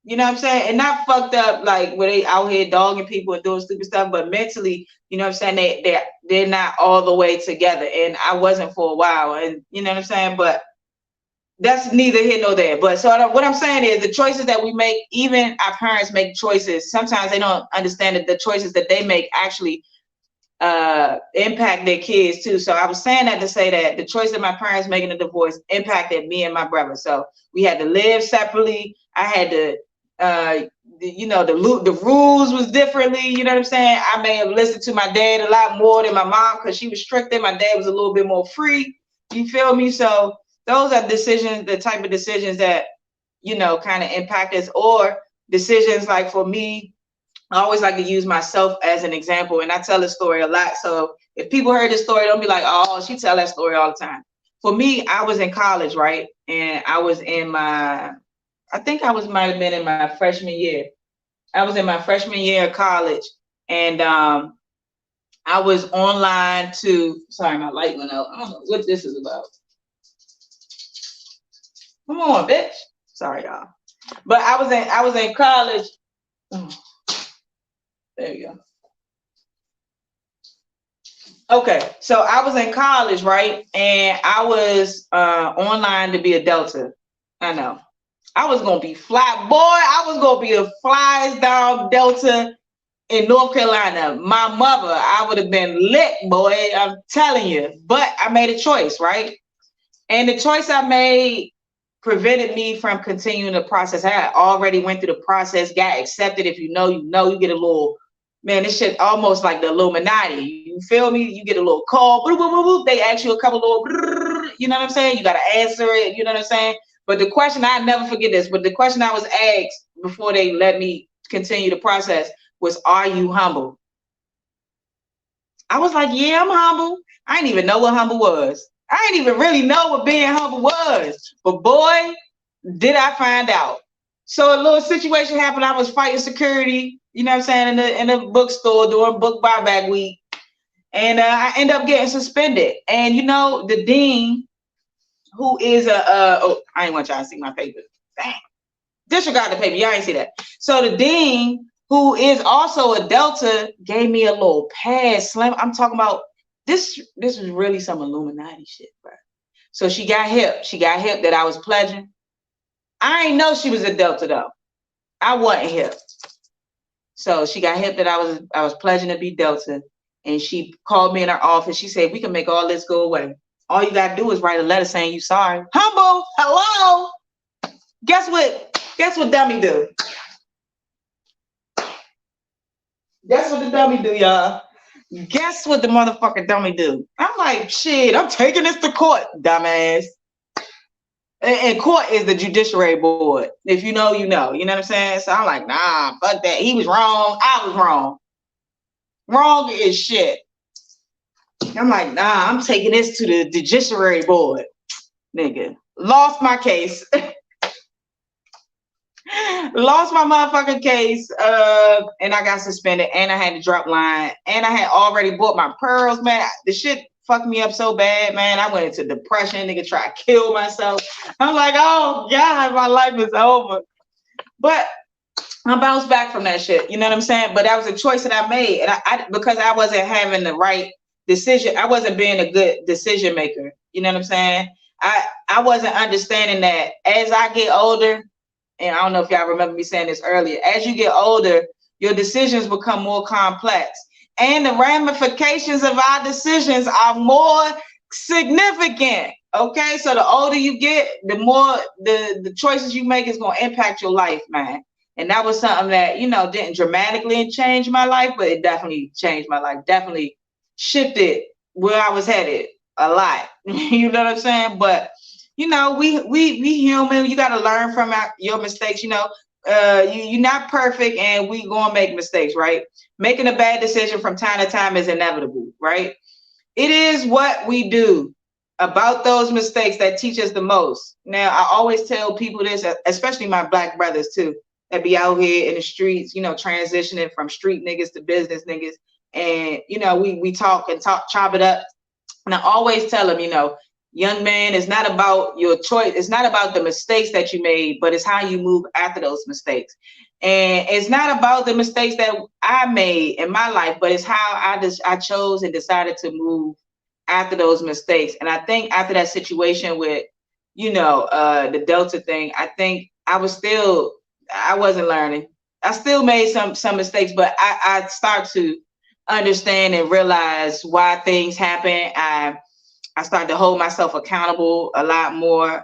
You know what I'm saying? And not fucked up like where they out here dogging people and doing stupid stuff, but mentally, you know what I'm saying, they're not all the way together. And I wasn't for a while, and you know what I'm saying? But that's neither here nor there. But so what I'm saying is the choices that we make, even our parents make choices, sometimes they don't understand that the choices that they make actually impact their kids too. So I was saying that to say that the choice that my parents making a divorce impacted me and my brother. So we had to live separately. I had to the rules was differently, you know what I'm saying? I may have listened to my dad a lot more than my mom because she was stricter. My dad was a little bit more free. You feel me? So those are decisions, the type of decisions that, you know, kind of impact us, or decisions like for me, I always like to use myself as an example, and I tell this story a lot. So if people heard this story, don't be like, oh, she tell that story all the time. For me, I was in college, right? And I was in might have been in my freshman year. I was in my freshman year of college, and I was online sorry, my light went out. I don't know what this is about. Come on, bitch. Sorry, y'all. But I was in college. There you go. Okay, so I was in college, right? And I was online to be a Delta. I know. I was gonna be fly, boy. I was gonna be a flies down Delta in North Carolina. My mother, I would have been lit, boy. I'm telling you. But I made a choice, right? And the choice I made prevented me from continuing the process. I had already went through the process, got accepted. If you know, you get a little, man, this shit almost like the Illuminati. You feel me? You get a little call, boop, boop, boop, boop. They ask you a couple little, you know what I'm saying? You got to answer it, you know what I'm saying? But the question, I never forget this, but the question I was asked before they let me continue the process was, are you humble? I was like, yeah, I'm humble. I didn't even know what humble was. I didn't even really know what being humble was. But boy, did I find out. So a little situation happened. I was fighting security, you know what I'm saying, in the bookstore during book buyback week. And I ended up getting suspended. And you know, the dean, who is oh, I ain't want y'all to see my paper. Dang. Disregard the paper. Y'all ain't see that. So the dean, who is also a Delta, gave me a little pass. Slim. I'm talking about this was really some Illuminati shit, bro. So she got hip. She got hip that I was pledging. I ain't know she was a Delta though. I wasn't hip. So she got hip that I was pledging to be Delta. And she called me in her office. She said, we can make all this go away. All you gotta do is write a letter saying you sorry. Humble, hello. Guess what dummy do? Guess what the dummy do, y'all? Guess what the motherfucking dummy do? I'm like, shit, I'm taking this to court, dumbass. And court is the judiciary board. If you know, you know. You know what I'm saying? So I'm like, nah, fuck that. He was wrong. I was wrong. Wrong is shit. I'm like, nah, I'm taking this to the judiciary board. Nigga. Lost my case. Lost my motherfucking case, and I got suspended, and I had to drop line, and I had already bought my pearls, man. The shit fucked me up so bad, man. I went into depression, nigga, tried to kill myself. I'm like, oh God, my life is over. But I bounced back from that shit, you know what I'm saying? But that was a choice that I made, and I because I wasn't having the right decision, I wasn't being a good decision maker, you know what I'm saying? I wasn't understanding that as I get older, and I don't know if y'all remember me saying this earlier, as you get older, your decisions become more complex. And the ramifications of our decisions are more significant. Okay, so the older you get, the more the choices you make is going to impact your life, man. And that was something that, you know, didn't dramatically change my life, but it definitely changed my life, definitely shifted where I was headed a lot. You know what I'm saying? But you know, we human. You got to learn from your mistakes. You know, you're not perfect, and we gonna make mistakes, right? Making a bad decision from time to time is inevitable, right? It is what we do about those mistakes that teach us the most. Now, I always tell people this, especially my Black brothers too, that be out here in the streets, you know, transitioning from street niggas to business niggas, and you know, we talk, chop it up, and I always tell them, you know, young man, it's not about your choice. It's not about the mistakes that you made, but it's how you move after those mistakes. And it's not about the mistakes that I made in my life, but it's how I chose and decided to move after those mistakes. And I think after that situation with, you know, the Delta thing, I think I wasn't learning. I still made some mistakes, but I start to understand and realize why things happen. I started to hold myself accountable a lot more.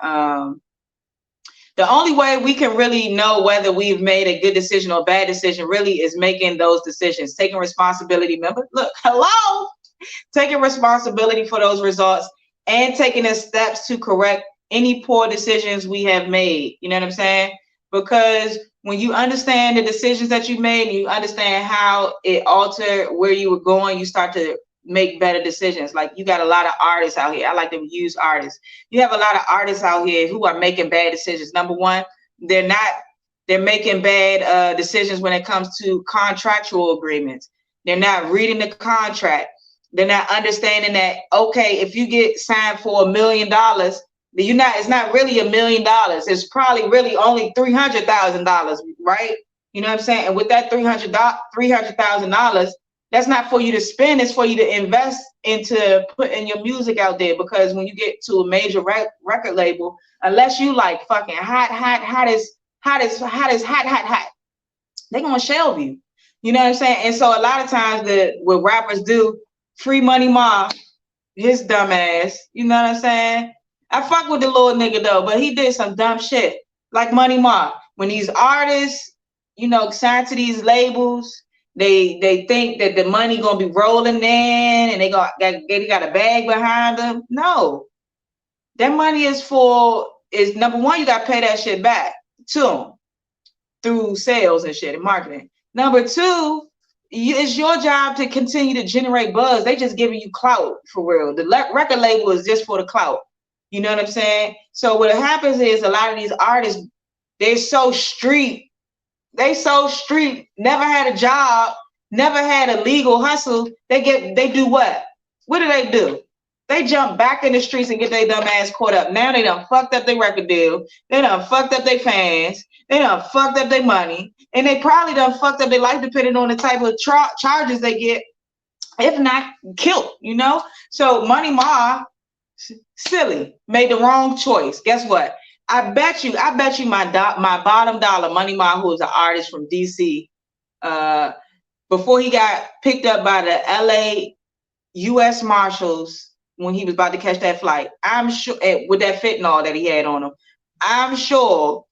The only way we can really know whether we've made a good decision or a bad decision really is making those decisions, taking responsibility. Remember, look, hello, taking responsibility for those results and taking the steps to correct any poor decisions we have made. You know what I'm saying? Because when you understand the decisions that you made and you understand how it altered where you were going, you start to make better decisions. Like, you got a lot of artists out here. I like to use artists. You have a lot of artists out here who are making bad decisions. Number one, they're making bad decisions when it comes to contractual agreements. They're not reading the contract. They're not understanding that, okay, if you get signed for $1 million, It's not really $1 million. It's probably really only $300,000, right? You know what I'm saying? And with that $300,000, that's not for you to spend. It's for you to invest into putting your music out there. Because when you get to a major record label, unless you like fucking hot, they're gonna shelve you. You know what I'm saying? And so a lot of times what rappers do, Free Money Ma, his dumb ass, you know what I'm saying? I fuck with the little nigga though, but he did some dumb shit. Like Money Ma. When these artists, you know, signed to these labels, they think that the money gonna be rolling in and they got a bag behind them. No. That money is number one, you gotta pay that shit back to them through sales and shit and marketing. Number two, it's your job to continue to generate buzz. They just giving you clout for real. The record label is just for the clout. You know what I'm saying? So what happens is a lot of these artists, they're so street. They so street, never had a job, never had a legal hustle. They do what? What do? They jump back in the streets and get their dumb ass caught up. Now they done fucked up their record deal. They done fucked up their fans. They done fucked up their money. And they probably done fucked up their life depending on the type of charges they get. If not, killed, you know? So Money Ma, silly, made the wrong choice. Guess what? I bet you my bottom dollar, Money Ma, who is an artist from DC, before he got picked up by the LA US Marshals when he was about to catch that flight, I'm sure with that fentanyl that he had on him, I'm sure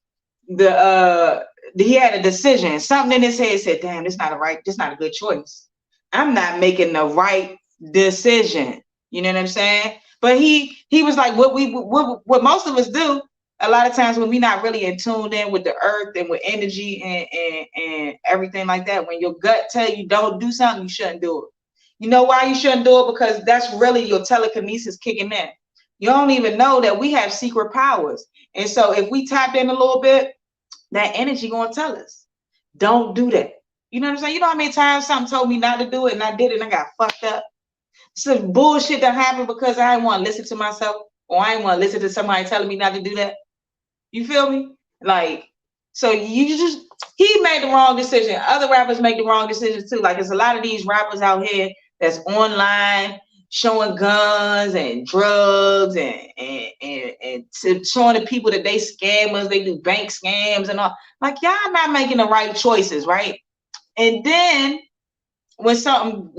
he had a decision. Something in his head said, damn, this not a good choice. I'm not making the right decision. You know what I'm saying? But he was like what most of us do a lot of times when we're not really in tuned in with the earth and with energy and everything like that. When your gut tell you don't do something, you shouldn't do it. You know why you shouldn't do it? Because that's really your telekinesis kicking in. You don't even know that we have secret powers. And so if we tap in a little bit, that energy gonna tell us, don't do that. You know what I'm saying? You know how many times something told me not to do it and I did it and I got fucked up? Some bullshit that happened because I didn't want to listen to myself, or I didn't want to listen to somebody telling me not to do that. You feel me? Like, so he made the wrong decision. Other rappers make the wrong decisions too. Like, there's a lot of these rappers out here that's online showing guns and drugs and showing the people that they scammers, they do bank scams and all. Like, y'all not making the right choices, right? And then when something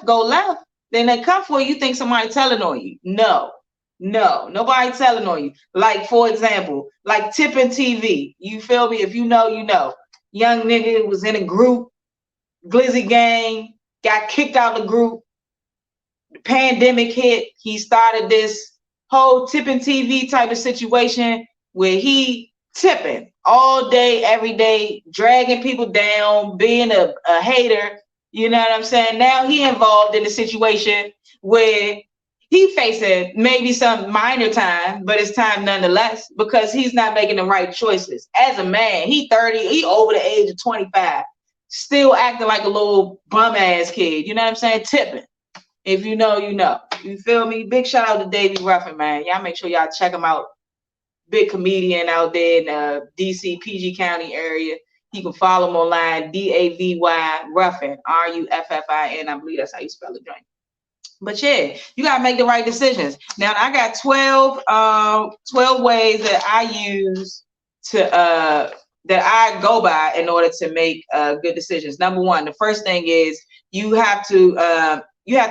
go left, then they come for you, think somebody telling on you. No, nobody telling on you. Like, for example, like Tipping TV. You feel me? If you know, you know. Young nigga was in a group, Glizzy Gang, got kicked out of the group. The pandemic hit. He started this whole Tipping TV type of situation where he tipping all day, every day, dragging people down, being a hater. You know what I'm saying? Now he involved in a situation where he facing maybe some minor time, but it's time nonetheless because he's not making the right choices. As a man, he 30, he over the age of 25, still acting like a little bum ass kid. You know what I'm saying? Tipping. If you know, you know. You feel me? Big shout out to Davey Ruffin, man. Y'all make sure y'all check him out. Big comedian out there in the DC, PG County area. You can follow him online, Davy Ruffin, Ruffin. I believe that's how you spell the joint. But yeah, you gotta make the right decisions. Now I got 12 ways that I use that I go by in order to make good decisions. Number one, the first thing is you have to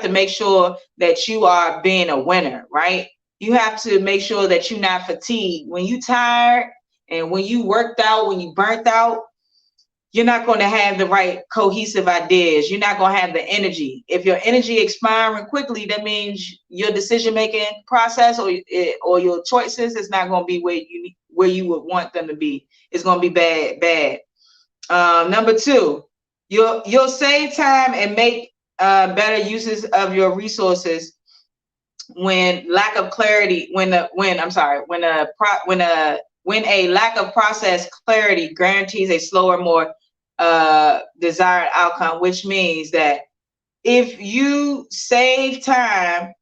make sure that you are being a winner, right? You have to make sure that you're not fatigued. When you tired and when you worked out, when you burnt out, you're not going to have the right cohesive ideas. You're not going to have the energy. If your energy expiring quickly, that means your decision-making process or your choices is not going to be where you would want them to be. It's going to be bad. Number two, you'll save time and make better uses of your resources when lack of clarity, when a lack of process clarity guarantees a slower, more desired outcome, which means that if you save time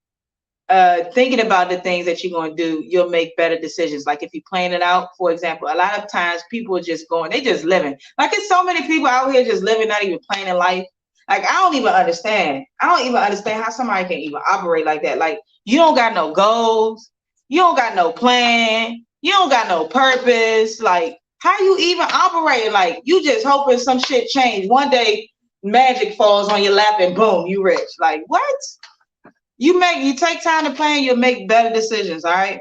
thinking about the things that you're going to do, you'll make better decisions. Like if you plan it out, for example, a lot of times people are just going, they just living. Like it's so many people out here just living, not even planning life. Like I don't even understand how somebody can even operate like that. Like you don't got no goals, you don't got no plan, you don't got no purpose. Like how you even operate? Like you just hoping some shit change. One day magic falls on your lap and boom, you rich. Like what? You take time to plan, you'll make better decisions. All right.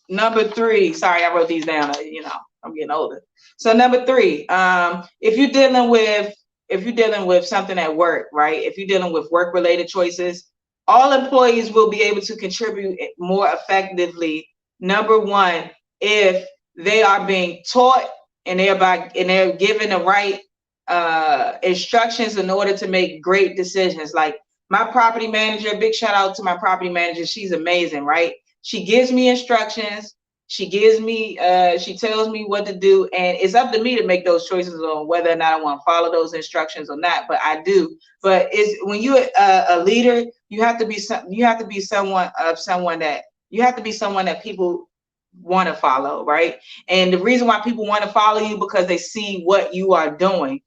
Number 3. Sorry, I wrote these down. I'm getting older. So number 3, if you're dealing with something at work, right? If you're dealing with work-related choices, all employees will be able to contribute more effectively. Number 1, if they are being taught and they're given the right instructions in order to make great decisions. Like my property manager, big shout out to my property manager. She's amazing, right? She gives me instructions. She tells me what to do, and it's up to me to make those choices on whether or not I want to follow those instructions or not. But I do. But when you're a leader, you have to be someone that people want to follow, right? And the reason why people want to follow you because they see what you are doing.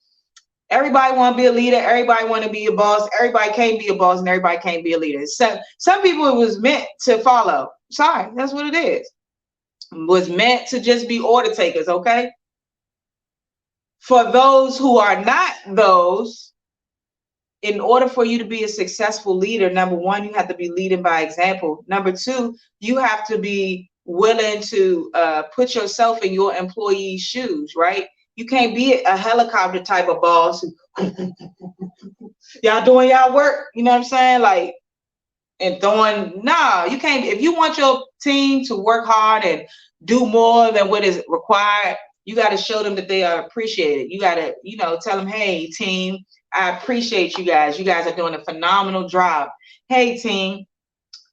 Everybody want to be a leader. Everybody want to be a boss. Everybody can't be a boss, and everybody can't be a leader. So some people it was meant to follow. Sorry, that's what it is. It was meant to just be order takers, okay? For those who are not those, in order for you to be a successful leader, number 1, you have to be leading by example. Number 2, you have to be willing to put yourself in your employee's shoes, right? You can't be a helicopter type of boss. Y'all doing y'all work, you know what I'm saying? Like, and you can't. If you want your team to work hard and do more than what is required, you got to show them that they are appreciated. You got to, tell them, hey, team, I appreciate you guys. You guys are doing a phenomenal job. Hey, team,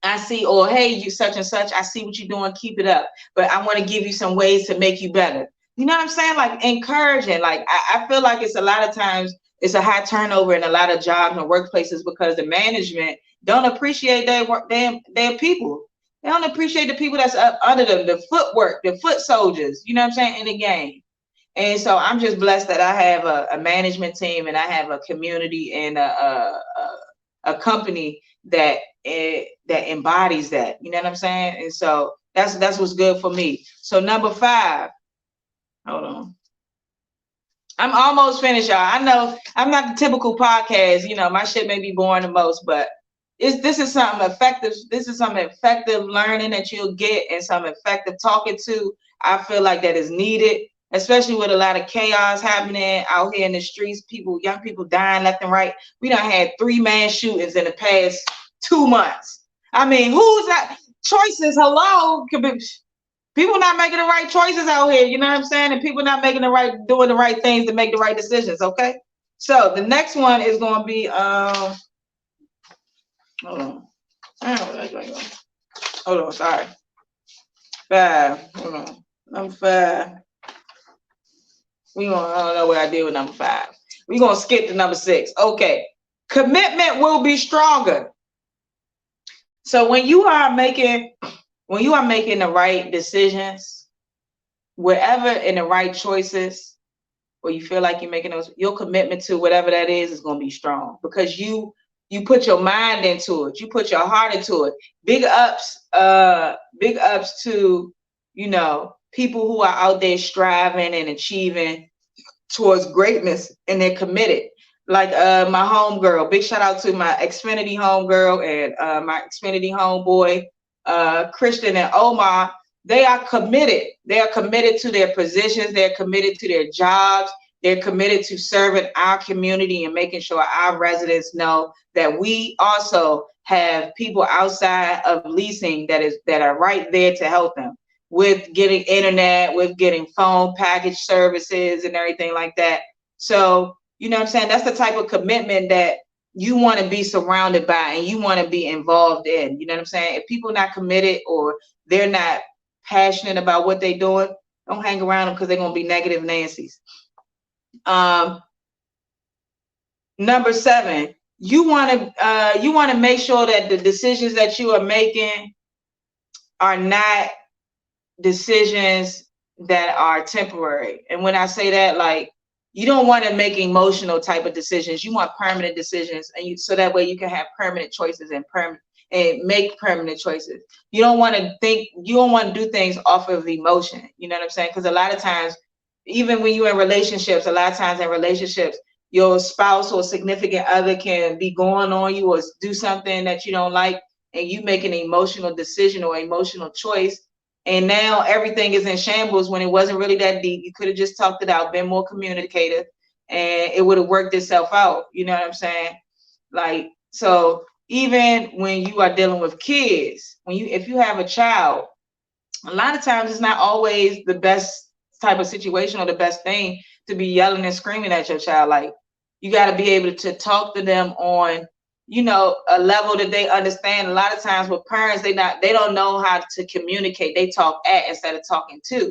I see, or hey, you such and such, I see what you're doing. Keep it up. But I want to give you some ways to make you better. You know what I'm saying? Like encouraging. Like I feel like it's a lot of times it's a high turnover in a lot of jobs and workplaces because the management don't appreciate their people. They don't appreciate the people that's up under them, the footwork, the foot soldiers, you know what I'm saying, in the game. And so I'm just blessed that I have a management team and I have a community and a company that embodies that, you know what I'm saying? And so that's what's good for me. So number 5, hold on. I'm almost finished, y'all. I know I'm not the typical podcast, my shit may be boring the most, but this is something effective. This is some effective learning that you'll get and some effective talking to. I feel like that is needed, especially with a lot of chaos happening out here in the streets. Young people dying left and right. We done had 3 mass shootings in the past 2 months. I mean, who's that? Choices, hello, could be people not making the right choices out here. You know what I'm saying? And people not doing the right things to make the right decisions. Okay. So the next one is going to be hold on. Hold on. Sorry. 5. Hold on. Number 5. I don't know what I did with number 5. We're going to skip to number 6. Okay. Commitment will be stronger. So when you are making the right decisions, wherever in the right choices, or you feel like you're making those, your commitment to whatever that is going to be strong because you put your mind into it. You put your heart into it. Big ups to, people who are out there striving and achieving towards greatness and they're committed. Like my homegirl, big shout out to my Xfinity homegirl and my Xfinity homeboy, Christian and Omar. They are committed. They are committed to their positions. They're committed to their jobs. They're committed to serving our community and making sure our residents know that we also have people outside of leasing that are right there to help them with getting internet, with getting phone package services and everything like that. So, you know what I'm saying? That's the type of commitment that you want to be surrounded by and you want to be involved in. You know what I'm saying? If people are not committed or they're not passionate about what they're doing, don't hang around them because they're going to be negative Nancy's. Number 7, you want to make sure that the decisions that you are making are not decisions that are temporary. And when I say that, like, you don't want to make emotional type of decisions. You want permanent decisions, and so that way you can have permanent choices and make permanent choices. You don't want to do things off of emotion. You know what I'm saying? Because a lot of times, even when you're in relationships, your spouse or significant other can be going on you or do something that you don't like, and you make an emotional decision or emotional choice. And now everything is in shambles when it wasn't really that deep. You could have just talked it out, been more communicative, and it would have worked itself out. You know what I'm saying? Like, so even when you are dealing with kids, if you have a child, a lot of times it's not always the best type of situation or the best thing to be yelling and screaming at your child. Like, you got to be able to talk to them on, a level that they understand. A lot of times with parents, they don't know how to communicate. They talk at instead of talking to.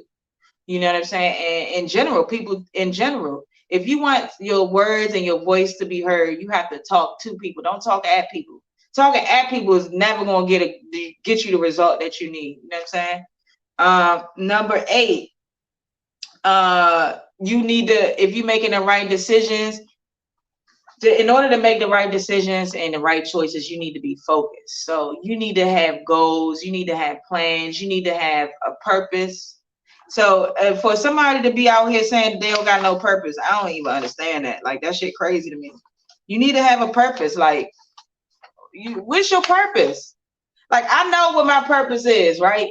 You know what I'm saying? And people in general, if you want your words and your voice to be heard, you have to talk to people. Don't talk at people. Talking at people is never going to get you the result that you need. You know what I'm saying? Number 8, you need to, if you're making the right decisions, in order to make the right decisions and the right choices, you need to be focused. So you need to have goals, you need to have plans, you need to have a purpose. So for somebody to be out here saying they don't got no purpose, I don't even understand that. Like, that shit crazy to me. You need to have a purpose. Like, what's your purpose? Like, I know what my purpose is, right?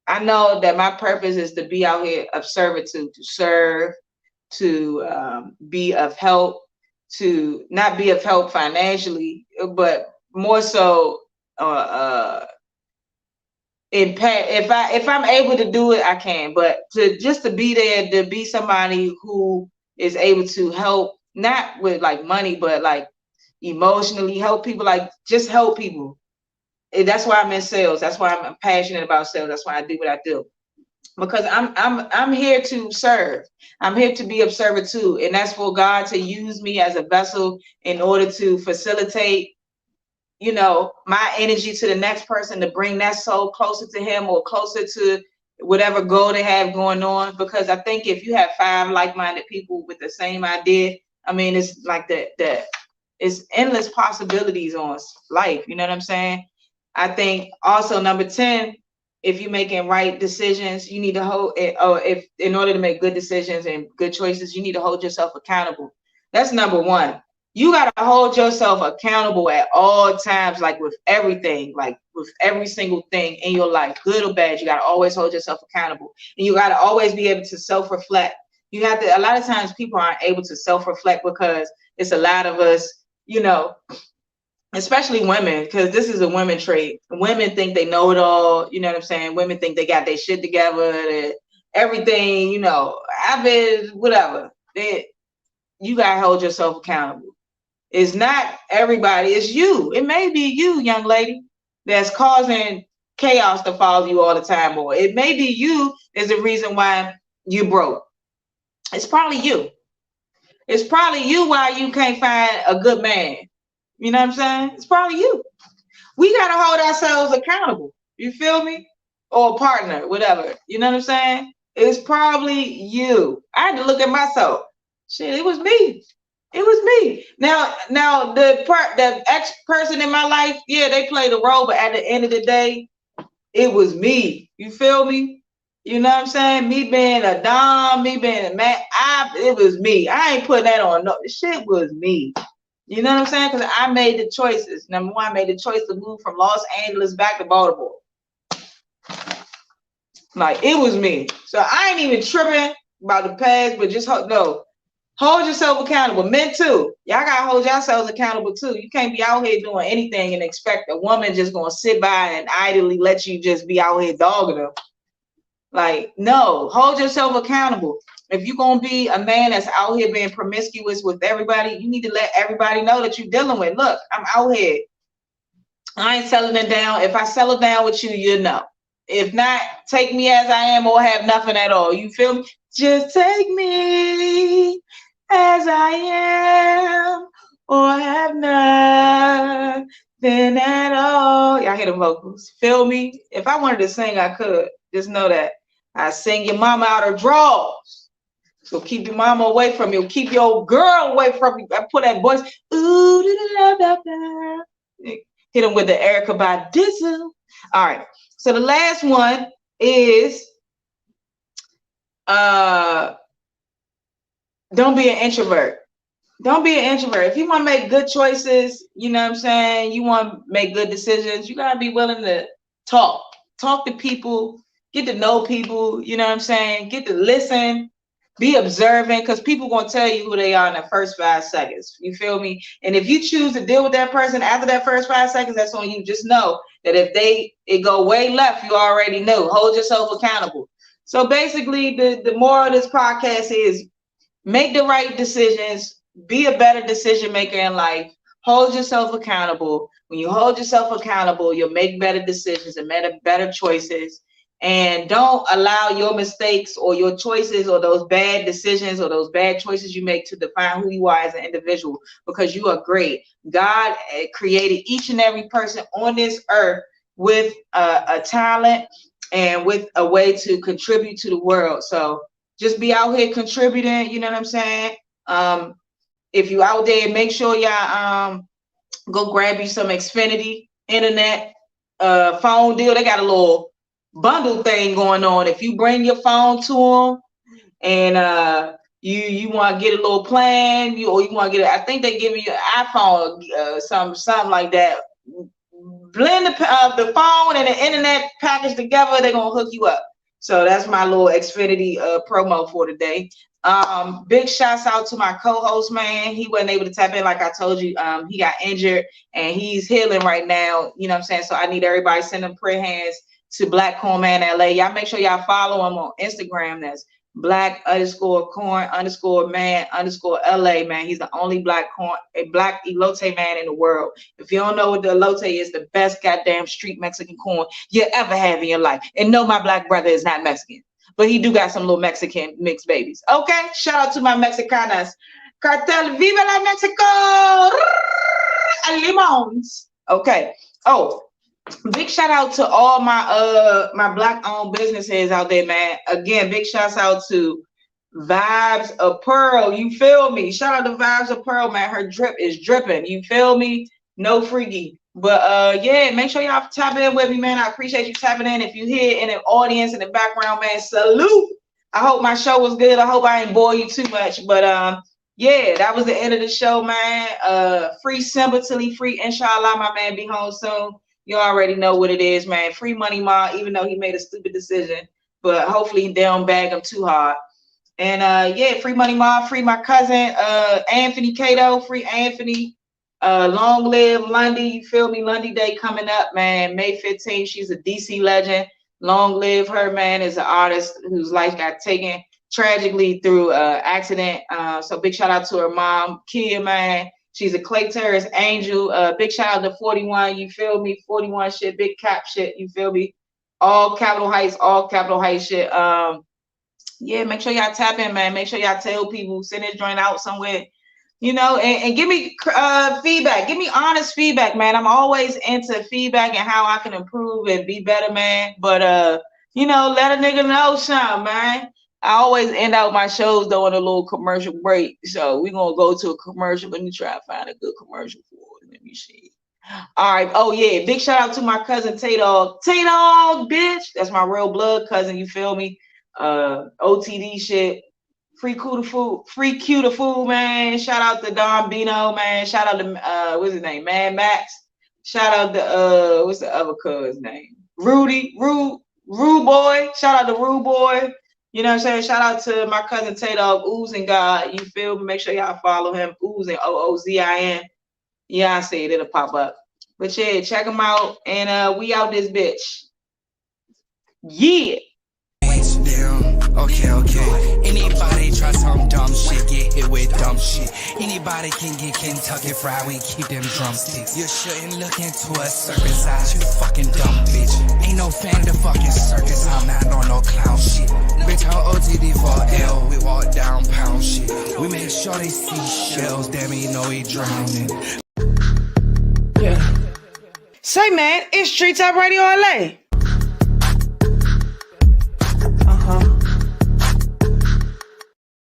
I know that my purpose is to be out here of servitude, to serve, to be of help, to not be of help financially, but more so impact. If I'm able to do it, I can. But to be there, to be somebody who is able to help, not with like money, but like emotionally help people, like just help people. And that's why I'm in sales. That's why I'm passionate about sales. That's why I do what I do. Because I'm here to serve. I'm here to be of servitude, and that's for God to use me as a vessel in order to facilitate, my energy to the next person, to bring that soul closer to Him or closer to whatever goal they have going on. Because I think if you have 5 like-minded people with the same idea, I mean, it's like it's endless possibilities on life. You know what I'm saying? I think also number 10. If you're making right decisions, you need to hold it. In order to make good decisions and good choices, you need to hold yourself accountable. That's number 1. You got to hold yourself accountable at all times, like with everything, like with every single thing in your life, good or bad. You got to always hold yourself accountable, and you got to always be able to self-reflect. You have to. A lot of times, people aren't able to self-reflect because it's a lot of us, especially women, because this is a women trait. Women think they know it all. You know what I'm saying? Women think they got their shit together, everything, I've been, whatever. You got to hold yourself accountable. It's not everybody. It's you. It may be you, young lady, that's causing chaos to follow you all the time. Or it may be you is the reason why you broke. It's probably you. It's probably you why you can't find a good man. You know what I'm saying? It's probably you. We got to hold ourselves accountable. You feel me? Or a partner, whatever. You know what I'm saying? It's probably you. I had to look at myself. Shit, it was me. It was me. Now the ex person in my life, yeah, they played a role, but at the end of the day, it was me. You feel me? You know what I'm saying? Me being a dom, me being a man, it was me. I ain't putting that on. No, shit was me. You know what I'm saying? Because I made the choices. Number 1, I made the choice to move from Los Angeles back to Baltimore. Like, it was me. So I ain't even tripping about the past, but just hold yourself accountable. Men too. Y'all got to hold yourselves accountable too. You can't be out here doing anything and expect a woman just going to sit by and idly let you just be out here dogging her. Like, no, hold yourself accountable. If you're going to be a man that's out here being promiscuous with everybody, you need to let everybody know that you're dealing with. Look, I'm out here. I ain't settling down. If I settle down with you, you know. If not, take me as I am or have nothing at all. You feel me? Just take me as I am. or have nothing at all. Y'all hear the vocals? Feel me? If I wanted to sing, I could. Just know that. I sing your mama out her drawers. So keep your mama away from you. Keep your girl away from you. I put that voice. Ooh, da, da, da, da. Hit them with the Erykah Badu. All right. So the last one is don't be an introvert. Don't be an introvert. If you want to make good choices, you know what I'm saying? You want to make good decisions, you got to be willing to talk. Talk to people. Get to know people, you know what I'm saying? Get to listen, be observant, because people going to tell you who they are in the first 5 seconds. You feel me? And if you choose to deal with that person after that first 5 seconds, that's on you. Just know that if it go way left, you already know. Hold yourself accountable. So basically, the moral of this podcast is make the right decisions, be a better decision maker in life, hold yourself accountable. When you hold yourself accountable, you'll make better decisions and better choices. And don't allow your mistakes or your choices or those bad decisions or those bad choices you make to define who you are as an individual, because you are great. God created each and every person on this earth with a talent and with a way to contribute to the world. So just be out here contributing, you know what I'm saying? If you out there, make sure y'all go grab you some Xfinity internet phone deal. They got a little bundle thing going on. If you bring your phone to them and you want to get a little plan, or you want to get I think they give you an iPhone, something like that. Blend the phone and the internet package together, they're gonna hook you up. So that's my little Xfinity promo for today. Big shouts out to my co-host, man. He wasn't able to tap in, like I told you. He got injured and he's healing right now. You know what I'm saying? So I need everybody sending prayer hands to Black Corn Man LA. Y'all make sure y'all follow him on Instagram. That's Black_Corn_Man_LA, man. He's the only black elote man in the world. If you don't know what the elote is, the best goddamn street Mexican corn you ever have in your life. And no, my black brother is not Mexican, but he do got some little Mexican mixed babies. Okay, shout out to my Mexicanas. Cartel, viva la Mexico! Limons. Okay. Oh, big shout out to all my black owned businesses out there, man. Again, big shouts out to Vibes of Pearl. You feel me? Shout out to Vibes of Pearl, man. Her drip is dripping. You feel me? No freaky. But yeah, make sure y'all tap in with me, man. I appreciate you tapping in. If you hear in the audience in the background, man, salute. I hope my show was good. I hope I didn't bore you too much. But yeah, that was the end of the show, man. Free Simba till he free. Inshallah, my man be home soon. You already know what it is, man. Free Money Ma, even though he made a stupid decision, but hopefully they don't bag him too hard. And yeah, free Money Ma, free my cousin Anthony Cato, free Anthony. Long live Lundy, you feel me? Lundy Day coming up, man. May 15th. She's a DC legend. Long live her, man. Is an artist whose life got taken tragically through accident. So big shout out to her mom, Kia, man. She's a Clay Terrace angel. Big shout out to 41. You feel me? 41 shit, big cap shit. You feel me? All Capitol Heights shit. Yeah, make sure y'all tap in, man. Make sure y'all tell people, send this joint out somewhere, you know, and give me feedback. Give me honest feedback, man. I'm always into feedback and how I can improve and be better, man. But you know, let a nigga know something, man. I always end out my shows though in a little commercial break. So we're gonna go to a commercial. Let me try to find a good commercial for it. Let me see. All right. Oh yeah, big shout out to my cousin Tay-Dog. Tay-Dog, bitch. That's my real blood cousin, you feel me? OTD shit. Free Q the Fool, man. Shout out to Don Bino, man. Shout out to what's his name? Mad Max. Shout out to what's the other cuz name? Rude Boy. Shout out to Rude Boy. You know what I'm saying? Shout out to my cousin Tay-Dog, Oozing God. You feel me? Make sure y'all follow him. Oozing, OOZIN. Yeah, I see it. It'll pop up. But yeah, check him out. And we out this bitch. Yeah.
Okay. Anybody try some dumb shit, get hit with dumb shit. Anybody can get Kentucky Fried, we keep them drumsticks. You shouldn't look into a circus eyes, you fucking dumb bitch. Ain't no fan of the fucking circus, I'm not on no clown shit. Bitch, I'm OTD for L, we walk down pound shit. We We make sure they see shells, damn it, you know he drowning.
Say, man, it's Street Top Radio LA.